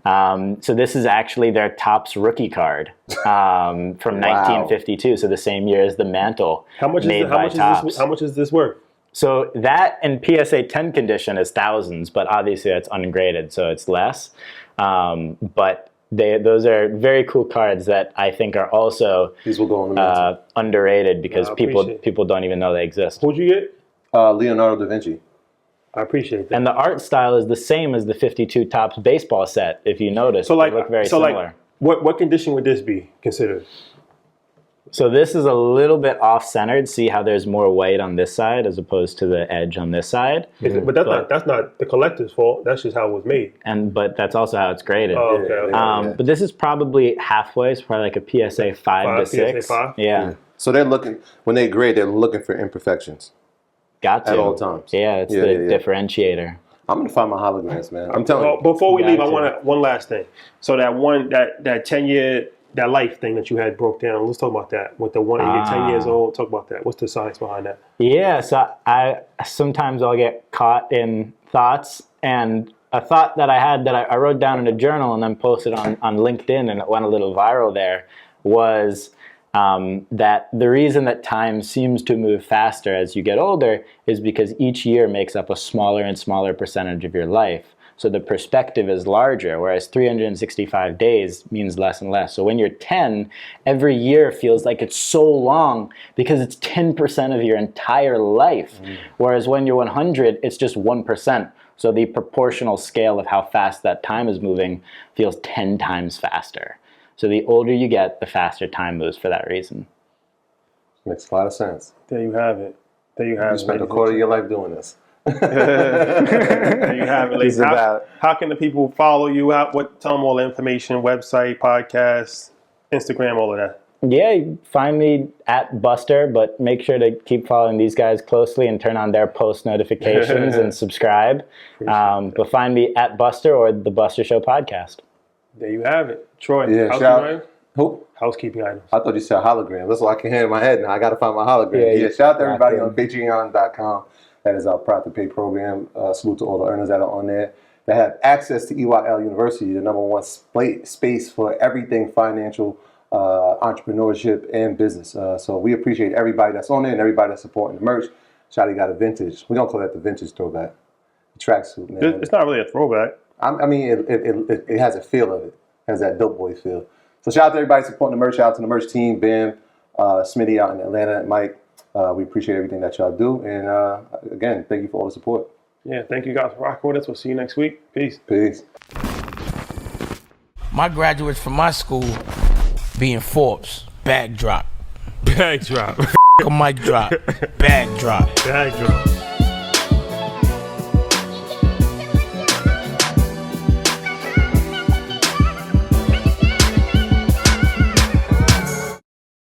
So this is actually their Topps rookie card from 1952, so the same year as the mantle made by Topps. How much is this worth? So that and PSA 10 condition is thousands, but obviously that's ungraded, so it's less. But those are very cool cards that I think are also These will go on the mantle. underrated because I appreciate it. people don't even know they exist. Who'd you get? Leonardo da Vinci. I appreciate that. And the art style is the same as the 52 Topps baseball set, if you notice. So like, they look very similar. What condition would this be considered? So this is a little bit off-centered. See how there's more white on this side as opposed to the edge on this side. But that's not the collector's fault. That's just how it was made. But that's also how it's graded. Oh, okay. Yeah. But this is probably halfway. It's probably like a PSA 5 to 6. PSA 5? Yeah. So they're looking, when they grade, they're looking for imperfections. Got to. At all times. Yeah, it's Yeah, the yeah, yeah. differentiator. I'm going to find my holograms, man. I'm telling you. Before we leave, I Gotcha. want one last thing. So that 10-year, that life thing that you had broke down, let's talk about that. With the one, you get 10 years old, talk about that. What's the science behind that? Yeah, so sometimes I'll get caught in thoughts, and a thought that I had that I wrote down in a journal and then posted on LinkedIn, and it went a little viral there, was that the reason that time seems to move faster as you get older is because each year makes up a smaller and smaller percentage of your life. So the perspective is larger, whereas 365 days means less and less. So when you're 10, every year feels like it's so long because it's 10% of your entire life. Whereas when you're 100, it's just 1%. So the proportional scale of how fast that time is moving feels 10 times faster. So the older you get, the faster time moves for that reason. Makes a lot of sense. There you have it. You spent a quarter of your life doing this. There you have it, ladies. How can the people follow you out? Tell them all the information, website, podcast, Instagram, all of that. Yeah, you find me at Buster, but make sure to keep following these guys closely and turn on their post notifications and subscribe. But find me at Buster or the Buster Show podcast. There you have it. Troy, Yeah, Who? housekeeping items. I thought you said hologram. That's all I can hear in my head now. I got to find my hologram. Yeah, Yeah, shout out to got everybody them. on patreon.com. That is our Proud to Pay program. Salute to all the earners that are on there that have access to EYL University, the #1 space for everything financial, entrepreneurship, and business. So we appreciate everybody that's on there and everybody that's supporting the merch. Shotty got a vintage. We're going to call that the vintage throwback. The tracksuit, man. It's not really a throwback. I mean, it has a feel of it. It has that dope boy feel. So shout out to everybody supporting the merch. Shout out to the merch team, Ben, Smitty out in Atlanta, and Mike. We appreciate everything that y'all do. And again, thank you for all the support. Yeah, thank you guys for rocking with us. We'll see you next week. Peace. Peace. My graduates from my school being Forbes, bag drop. Bag drop. A mic drop, bag drop. Bag drop.